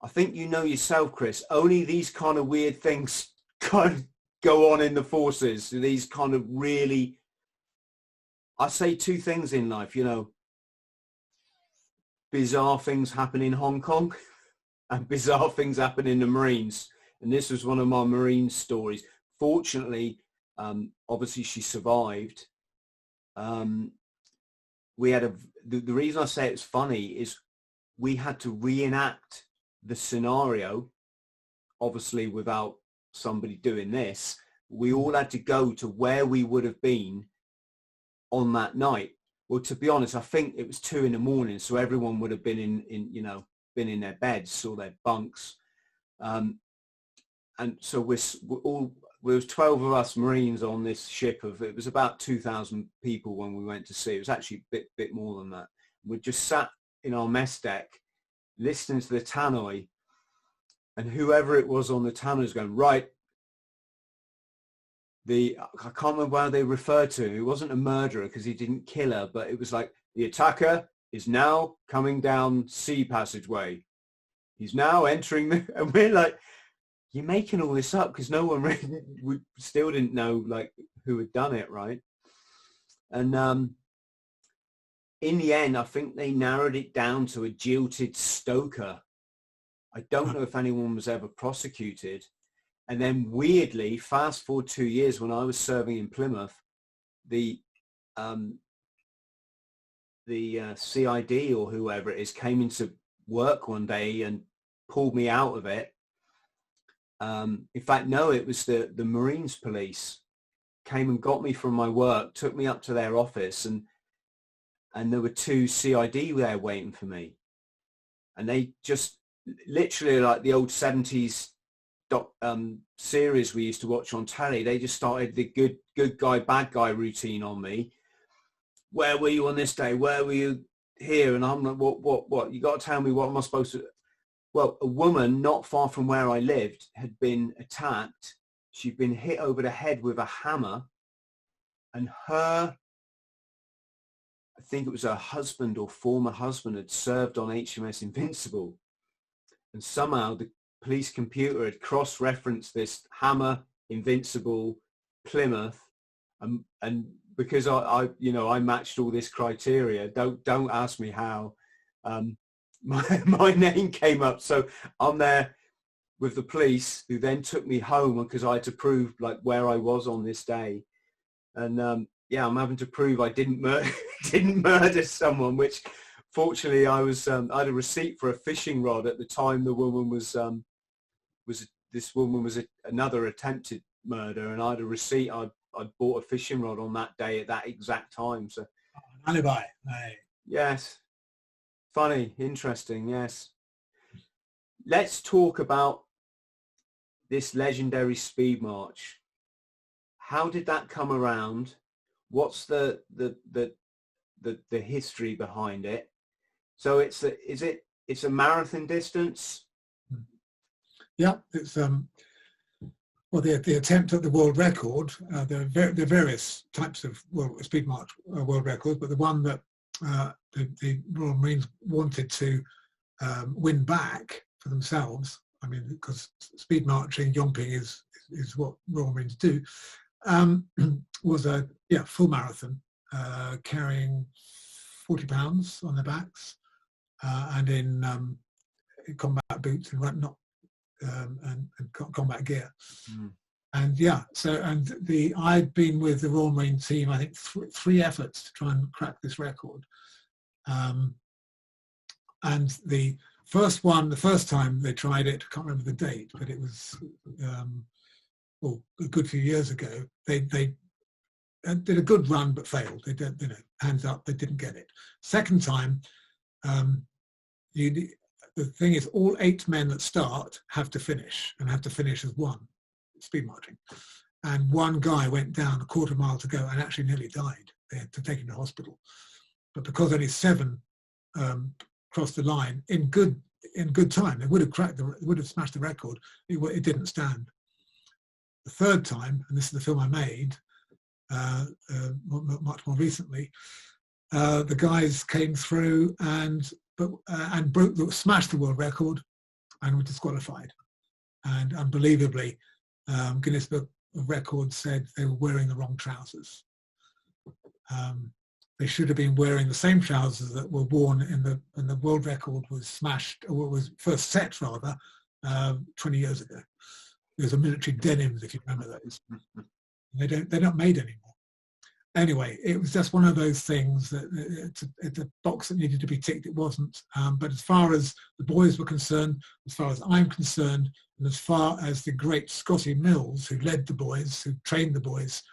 I think you know yourself, Chris, only these kind of weird things kind of go on in the forces. These kind of really, I say 2 things in life, bizarre things happen in Hong Kong and bizarre things happen in the Marines. And this was one of my Marine stories. Fortunately, obviously she survived. We had the reason I say it's funny is we had to reenact the scenario, obviously without somebody doing this. We all had to go to where we would have been on that night. Well, to be honest, I think it was 2 a.m, so everyone would have been been in their beds or their bunks. And so there was 12 of us Marines on this ship it was about 2,000 people when we went to sea. It was actually a bit more than that. We just sat in our mess deck listening to the tannoy, and whoever it was on the tannoy was going, right, I can't remember how they referred to him. He wasn't a murderer because he didn't kill her, but it was like, the attacker is now coming down sea passageway. He's now entering and we're like, you're making all this up, because no one really, we still didn't know like who had done it, right? And in the end, I think they narrowed it down to a jilted stoker. I don't know if anyone was ever prosecuted. And then weirdly, fast forward 2 years, when I was serving in Plymouth, the CID or whoever it is came into work one day and pulled me out of it. In fact, no, it was the Marines police came and got me from my work, took me up to their office, and there were 2 CID there waiting for me. And they just literally, like the old 70s series we used to watch on telly, they just started the good guy, bad guy routine on me. Where were you on this day? Where were you here? And I'm like, what? You got to tell me, what am I supposed to... Well, a woman not far from where I lived had been attacked. She'd been hit over the head with a hammer, and I think it was her husband or former husband, had served on HMS Invincible. And somehow the police computer had cross-referenced this hammer, Invincible, Plymouth, and because I matched all this criteria. Don't ask me how. My name came up, so I'm there with the police, who then took me home because I had to prove like where I was on this day, and I'm having to prove I didn't murder someone, which fortunately I had a receipt for a fishing rod at the time. The woman was another attempted murder, and I had a receipt. I bought a fishing rod on that day at that exact time. So alibi. Aye. Yes. Funny, interesting, yes. Let's talk about this legendary speed march. How did that come around? What's the history behind it? So it's a marathon distance? Yeah, it's the attempt at the world record. There are various types of speed march world records, but the one that the Royal Marines wanted to win back for themselves, I mean, because speed marching, yomping is what Royal Marines do, was a full marathon, carrying 40 pounds on their backs, and in combat boots and combat gear. And I'd been with the Royal Marine team, I think, three efforts to try and crack this record. And the first time they tried it, I can't remember the date, but it was a good few years ago. They did a good run but failed. They did, hands up, they didn't get it. Second time, the thing is, all 8 men that start have to finish, and have to finish as one, speed marching. And one guy went down a quarter mile to go and actually nearly died. They had to take him to hospital. But because only 7 crossed the line in good time, they would have smashed the record. It didn't stand. The third time, and this is the film I made much more recently, the guys came through and smashed the world record and were disqualified. And unbelievably, Guinness Book of Records said they were wearing the wrong trousers. They should have been wearing the same trousers that were worn when the world record was smashed, or was first set rather, 20 years ago. There's a military denims, if you remember those. They're not made anymore. Anyway, it was just one of those things that it's a box that needed to be ticked. It wasn't. But as far as the boys were concerned, as far as I'm concerned, and as far as the great Scotty Mills, who led the boys, who trained the boys,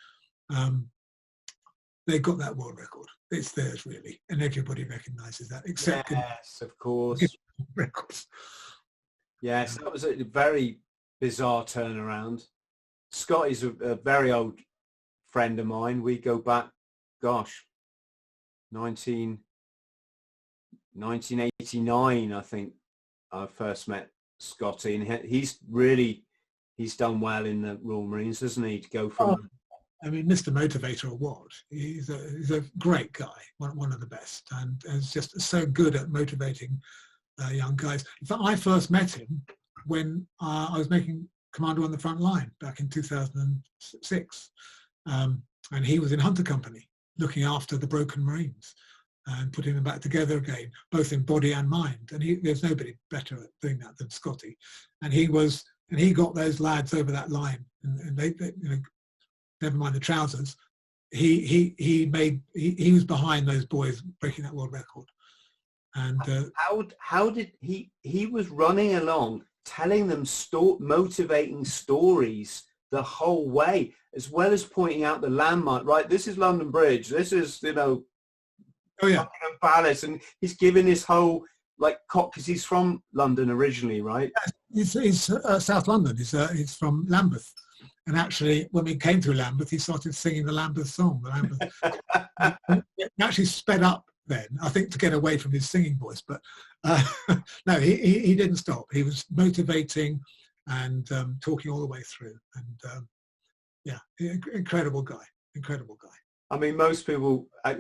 they got that world record. It's theirs, really, and everybody recognises that, except of course, records. Yes, that was a very bizarre turnaround. Scotty's a very old friend of mine. We go back, 1989, I think I first met Scotty, and he's done well in the Royal Marines, hasn't he? To go from Mr. Motivator or what? He's a great guy, one of the best, and is just so good at motivating young guys. In fact, I first met him when I was making Commando on the Front Line back in 2006, and he was in Hunter Company looking after the broken Marines and putting them back together again, both in body and mind. And there's nobody better at doing that than Scotty. And he got those lads over that line, and they never mind the trousers. He was behind those boys breaking that world record. And how did he was running along telling them motivating stories the whole way, as well as pointing out the landmark. Right, this is London Bridge. This is Buckingham Palace, and he's giving his whole because he's from London originally, right? He's South London. He's from Lambeth. And actually, when we came through Lambeth, he started singing the Lambeth song. It actually sped up then, I think, to get away from his singing voice. But no, he didn't stop. He was motivating and talking all the way through. And incredible guy. I mean, most people, a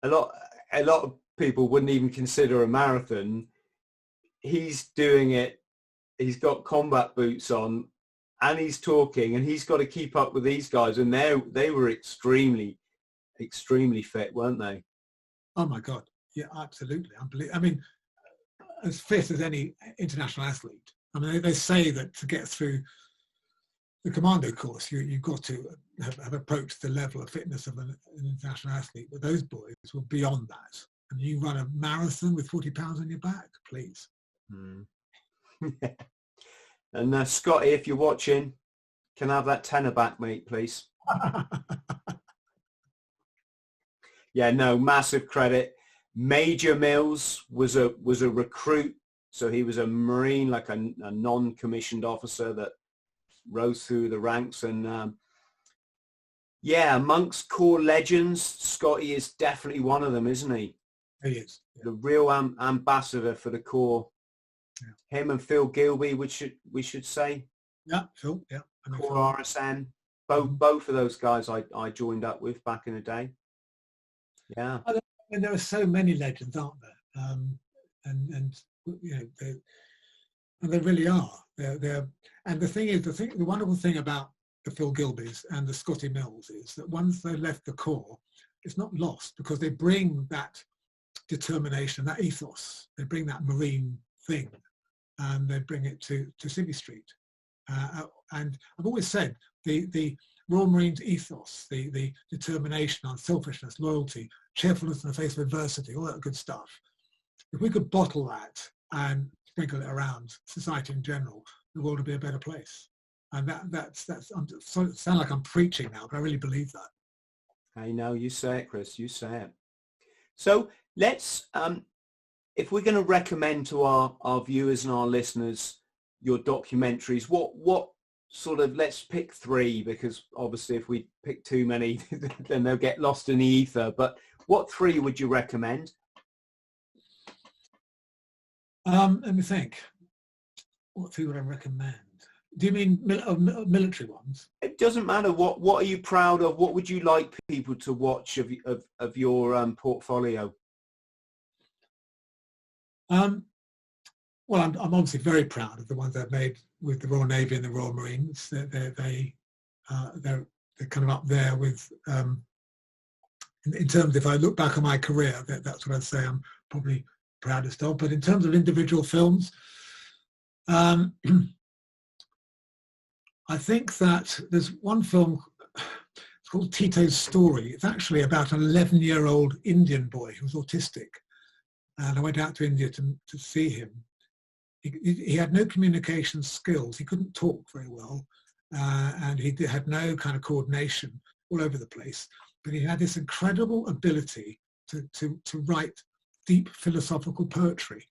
lot of people wouldn't even consider a marathon. He's doing it. He's got combat boots on, and he's talking, and he's got to keep up with these guys, and they were extremely fit, weren't they? Oh my God, yeah, absolutely. I mean, as fit as any international athlete. I mean, they say that to get through the Commando course, you've got to have approached the level of fitness of an international athlete, but those boys were beyond that. And you run a marathon with 40 pounds on your back, please. And Scotty, if you're watching, can I have that tenner back, mate, please? Yeah, no, massive credit. Major Mills was a recruit, so he was a Marine, like a non-commissioned officer that rose through the ranks. And yeah, amongst core legends, Scotty is definitely one of them, isn't he? He is. Yeah. The real ambassador for the Corps. Yeah. Him and Phil Gilby, we should say. Yeah, Phil. Yeah. Corps RSN. Both of those guys I joined up with back in the day. Yeah. I mean, there are so many legends, aren't there? And you know, they really are. They're and the wonderful thing about the Phil Gilbys and the Scotty Mills is that once they left the Corps, it's not lost, because they bring that determination, that ethos. They bring that Marine thing, and they bring it to Civvy Street. And I've always said the Royal Marines ethos, the determination, unselfishness, loyalty, cheerfulness in the face of adversity, all that good stuff. If we could bottle that and sprinkle it around society in general, the world would be a better place. And that's it sounds like I'm preaching now, but I really believe that. I know, you say it, Chris, you say it. So let's, if we're going to recommend to our viewers and our listeners your documentaries, what sort of, let's pick 3, because obviously if we pick too many, then they'll get lost in the ether. But what 3 would you recommend? Let me think. What 3 would I recommend? Do you mean military ones? It doesn't matter. What are you proud of? What would you like people to watch of your portfolio? Well, I'm obviously very proud of the ones I've made with the Royal Navy and the Royal Marines. They're kind of up there with, in terms of, if I look back on my career, that's what I'd say I'm probably proudest of. But in terms of individual films, I think that there's one film, it's called Tito's Story. It's actually about an 11-year-old Indian boy who was autistic. And I went out to India to see him. He had no communication skills. He couldn't talk very well. And he had no kind of coordination all over the place. But he had this incredible ability to write deep philosophical poetry.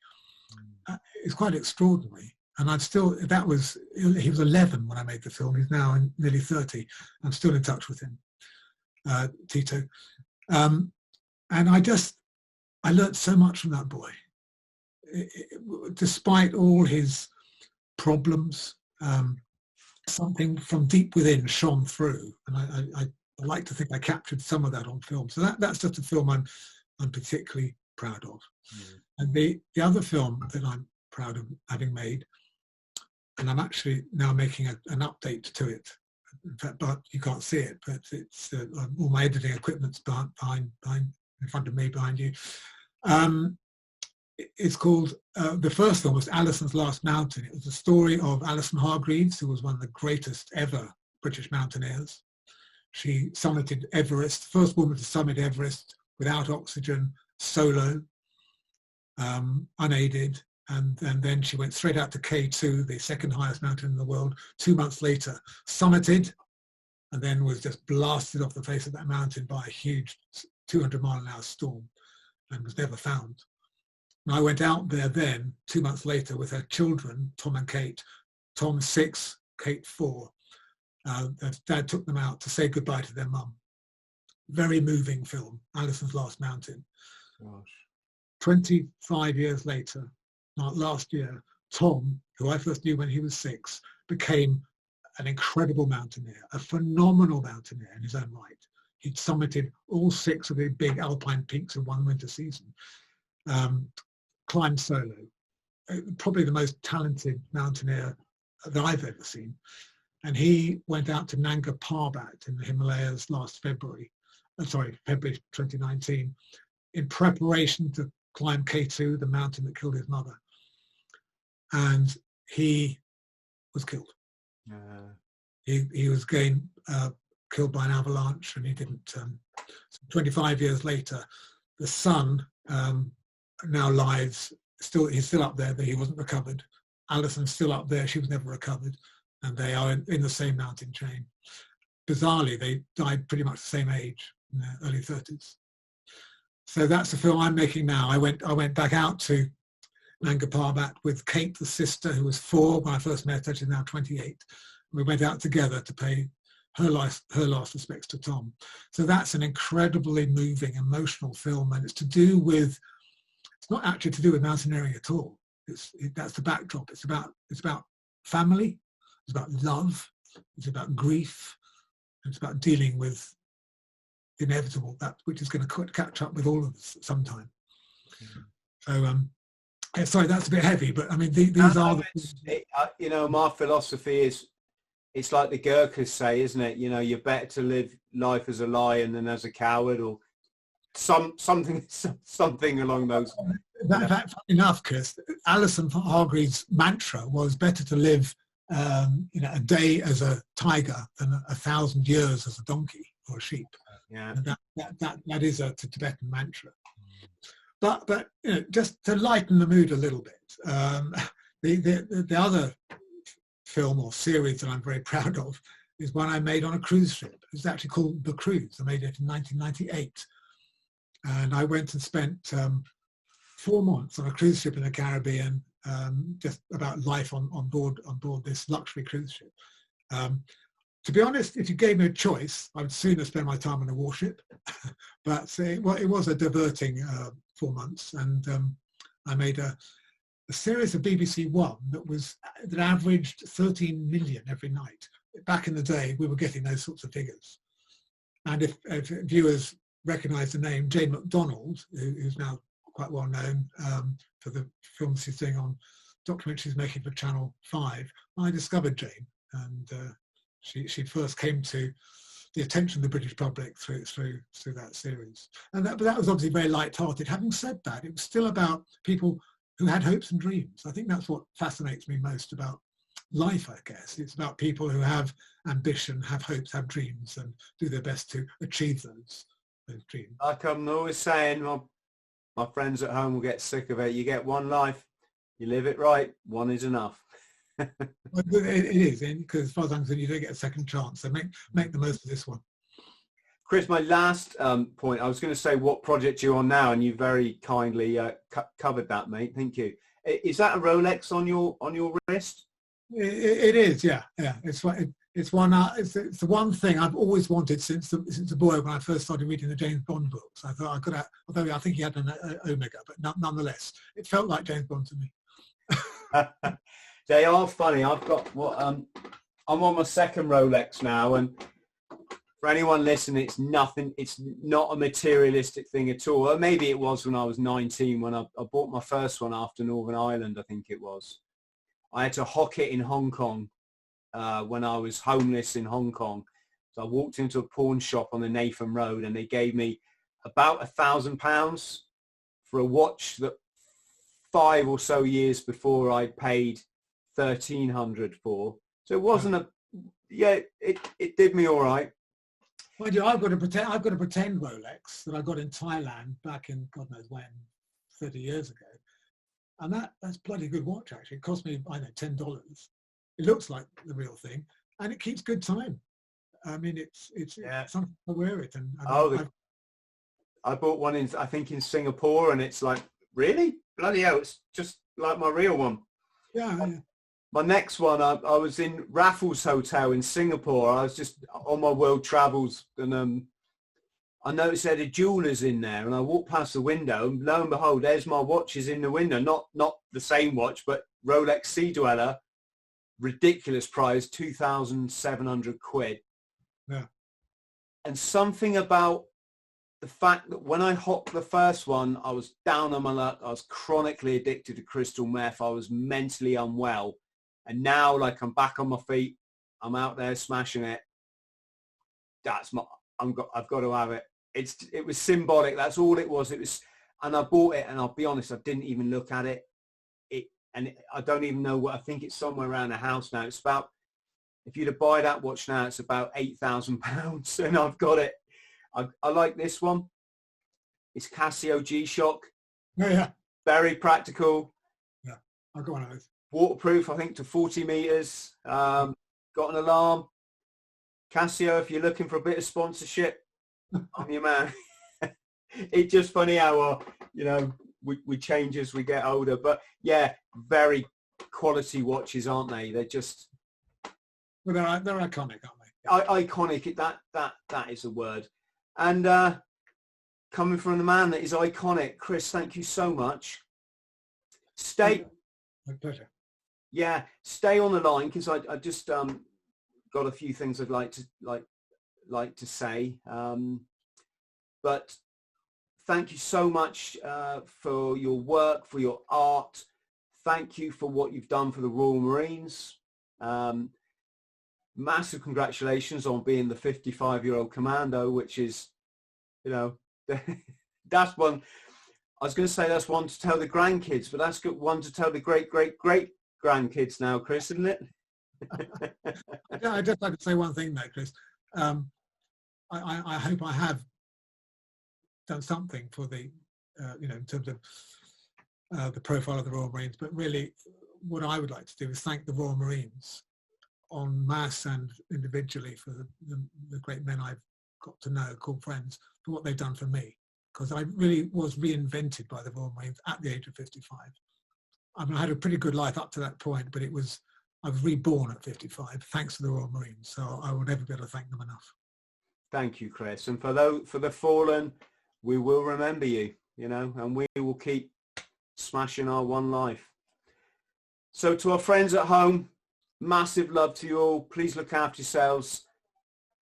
It's quite extraordinary. And he was 11 when I made the film. He's now nearly 30. I'm still in touch with him, Tito. And I learnt so much from that boy. Despite all his problems, something from deep within shone through. And I like to think I captured some of that on film. So that's just a film I'm particularly proud of. And the other film that I'm proud of having made, and I'm actually now making an update to it. In fact, but you can't see it, but it's all my editing equipment's behind in front of me, behind you. It's called, the first film was Alison's Last Mountain. It was the story of Alison Hargreaves, who was one of the greatest ever British mountaineers. She summited Everest, first woman to summit Everest without oxygen, solo, unaided. And then she went straight out to K2, the second highest mountain in the world, 2 months later, summited, and then was just blasted off the face of that mountain by a huge 200-mile-an-hour storm and was never found. And I went out there then, 2 months later, with her children, Tom and Kate. Tom 6, Kate 4. Dad took them out to say goodbye to their mum. Very moving film, Alison's Last Mountain. Gosh. 25 years later, last year, Tom, who I first knew when he was 6, became an incredible mountaineer, a phenomenal mountaineer in his own right. He'd summited all 6 of the big alpine peaks in one winter season, climbed solo, probably the most talented mountaineer that I've ever seen. and he went out to Nanga Parbat in the Himalayas last February 2019, in preparation to climb K2, the mountain that killed his mother. And he was killed. He was again killed by an avalanche, and he didn't. 25 years later, the son now lies. He's still up there, but he wasn't recovered. Alison's still up there. She was never recovered, and they are in the same mountain chain. Bizarrely, they died pretty much the same age, in their early 30s. So that's the film I'm making now. I went back out to Nanga Parbat with Kate, the sister, who was 4 when I first met her. She's now 28. We went out together to pay her last respects to Tom. So that's an incredibly moving, emotional film, and it's not actually to do with mountaineering at all. That's the backdrop. It's about family, it's about love, it's about grief, it's about dealing with the inevitable, that which is going to catch up with all of us sometime. So sorry, that's a bit heavy, but I mean these are my philosophy is, it's like the Gurkhas say, isn't it? You're better to live life as a lion than as a coward, or something along those. That enough, Chris. Alison Hargreaves' mantra was better to live, a day as a tiger than 1,000 years as a donkey or a sheep. Yeah, and that is a Tibetan mantra. But just to lighten the mood a little bit, the other film or series that I'm very proud of is one I made on a cruise ship. It's actually called The Cruise. I made it in 1998. And I went and spent 4 months on a cruise ship in the Caribbean, just about life on board this luxury cruise ship. To be honest, if you gave me a choice, I would sooner spend my time on a warship. But it was a diverting 4 months, and I made a series of BBC One that averaged 13 million every night. Back in the day, we were getting those sorts of figures. And if viewers recognise the name Jane McDonald, who's now quite well known for the films she's doing on documentaries she's making for Channel 5, I discovered Jane, and she first came to the attention of the British public through that series. But that was obviously very light-hearted. Having said that, it was still about people who had hopes and dreams. I think that's what fascinates me most about life, I guess. It's about people who have ambition, have hopes, have dreams, and do their best to achieve those dreams. Like I'm always saying, my friends at home will get sick of it. You get one life, you live it right, one is enough. It is, because as far as I'm concerned, you don't get a second chance, so make the most of this one. Chris, my last point, I was going to say what project you're on now, and you very kindly covered that, mate. Thank you. Is that a Rolex on your wrist? It is, yeah. It's the one thing I've always wanted since a boy when I first started reading the James Bond books. I thought I could have, although I think he had an Omega, but nonetheless, it felt like James Bond to me. They are funny. I've got I'm on my second Rolex now, and for anyone listening, it's not a materialistic thing at all. Or maybe it was when I was 19, when I bought my first one after Northern Ireland, I think it was. I had to hock it in Hong Kong when I was homeless in Hong Kong. So I walked into a pawn shop on the Nathan Road, and they gave me about £1,000 for a watch that 5 or so years before I paid 1,300 for. So it wasn't it did me all right. Mind you, I've got a pretend Rolex that I got in Thailand back in God knows when, 30 years ago. And that's bloody good watch, actually. It cost me, I don't know, $10. It looks like the real thing, and it keeps good time. I mean, it's something to wear it. I bought one in Singapore, and it's like, really? Bloody hell, it's just like my real one. Yeah. My next one, I was in Raffles Hotel in Singapore. I was just on my world travels, and I noticed there had a jeweller's in there, and I walked past the window, and lo and behold, there's my watches in the window. Not the same watch, but Rolex Sea Dweller, ridiculous price, 2,700 quid. Yeah. And something about the fact that when I hopped the first one, I was down on my luck. I was chronically addicted to crystal meth. I was mentally unwell. And now, like, I'm back on my feet. I'm out there smashing it. That's my, I've got to have it. It was symbolic. That's all it was. It was, and I bought it, and I'll be honest, I didn't even look at it. I don't even know what, I think it's somewhere around the house now. It's about, if you'd have buy that watch now, it's about £8,000, and I've got it. I like this one. It's Casio G-Shock. Oh, yeah. Very practical. Yeah, I've got one of those. Waterproof, I think, to 40 meters. Got an alarm. Casio, if you're looking for a bit of sponsorship, I'm your man. It's just funny how, you know, we change as we get older. But yeah, very quality watches, aren't they? They're just... Well, they're iconic, aren't they? Iconic, that is a word. And coming from the man that is iconic, Chris, thank you so much. Stay... My pleasure. Yeah, stay on the line, because I just got a few things I'd like to say. But thank you so much for your work, for your art. Thank you for what you've done for the Royal Marines. Massive congratulations on being the 55-year-old Commando, which is, you know, that's one. I was going to say that's one to tell the grandkids, but that's one to tell the great grandkids now, Chris, isn't it? Yeah, I'd just like to say one thing though, Chris. I hope I have done something for the, you know, in terms of the profile of the Royal Marines, but really what I would like to do is thank the Royal Marines en masse and individually for the great men I've got to know, called friends, for what they've done for me. Because I really was reinvented by the Royal Marines at the age of 55. I mean, I had a pretty good life up to that point, but I was reborn at 55 thanks to the Royal Marines. So I will never be able to thank them enough. Thank you, Chris. And for the fallen, we will remember you, you know, and we will keep smashing our one life. So to our friends at home, massive love to you all. Please look after yourselves.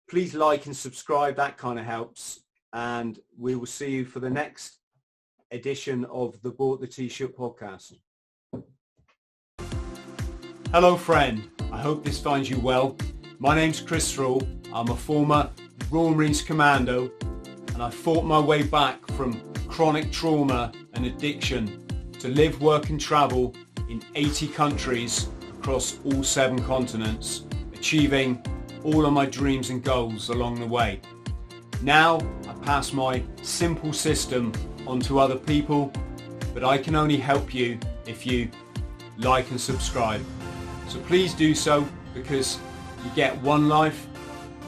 Please like and subscribe. That kind of helps. And we will see you for the next edition of the Bought the T-Shirt podcast. Hello, friend. I hope this finds you well. My name's Chris THRALL. I'm a former Royal Marines Commando, and I fought my way back from chronic trauma and addiction to live, work and travel in 80 countries across all 7 continents, achieving all of my dreams and goals along the way. Now I pass my simple system on to other people, but I can only help you if you like and subscribe. So please do so, because you get one life,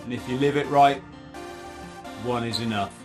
and if you live it right, one is enough.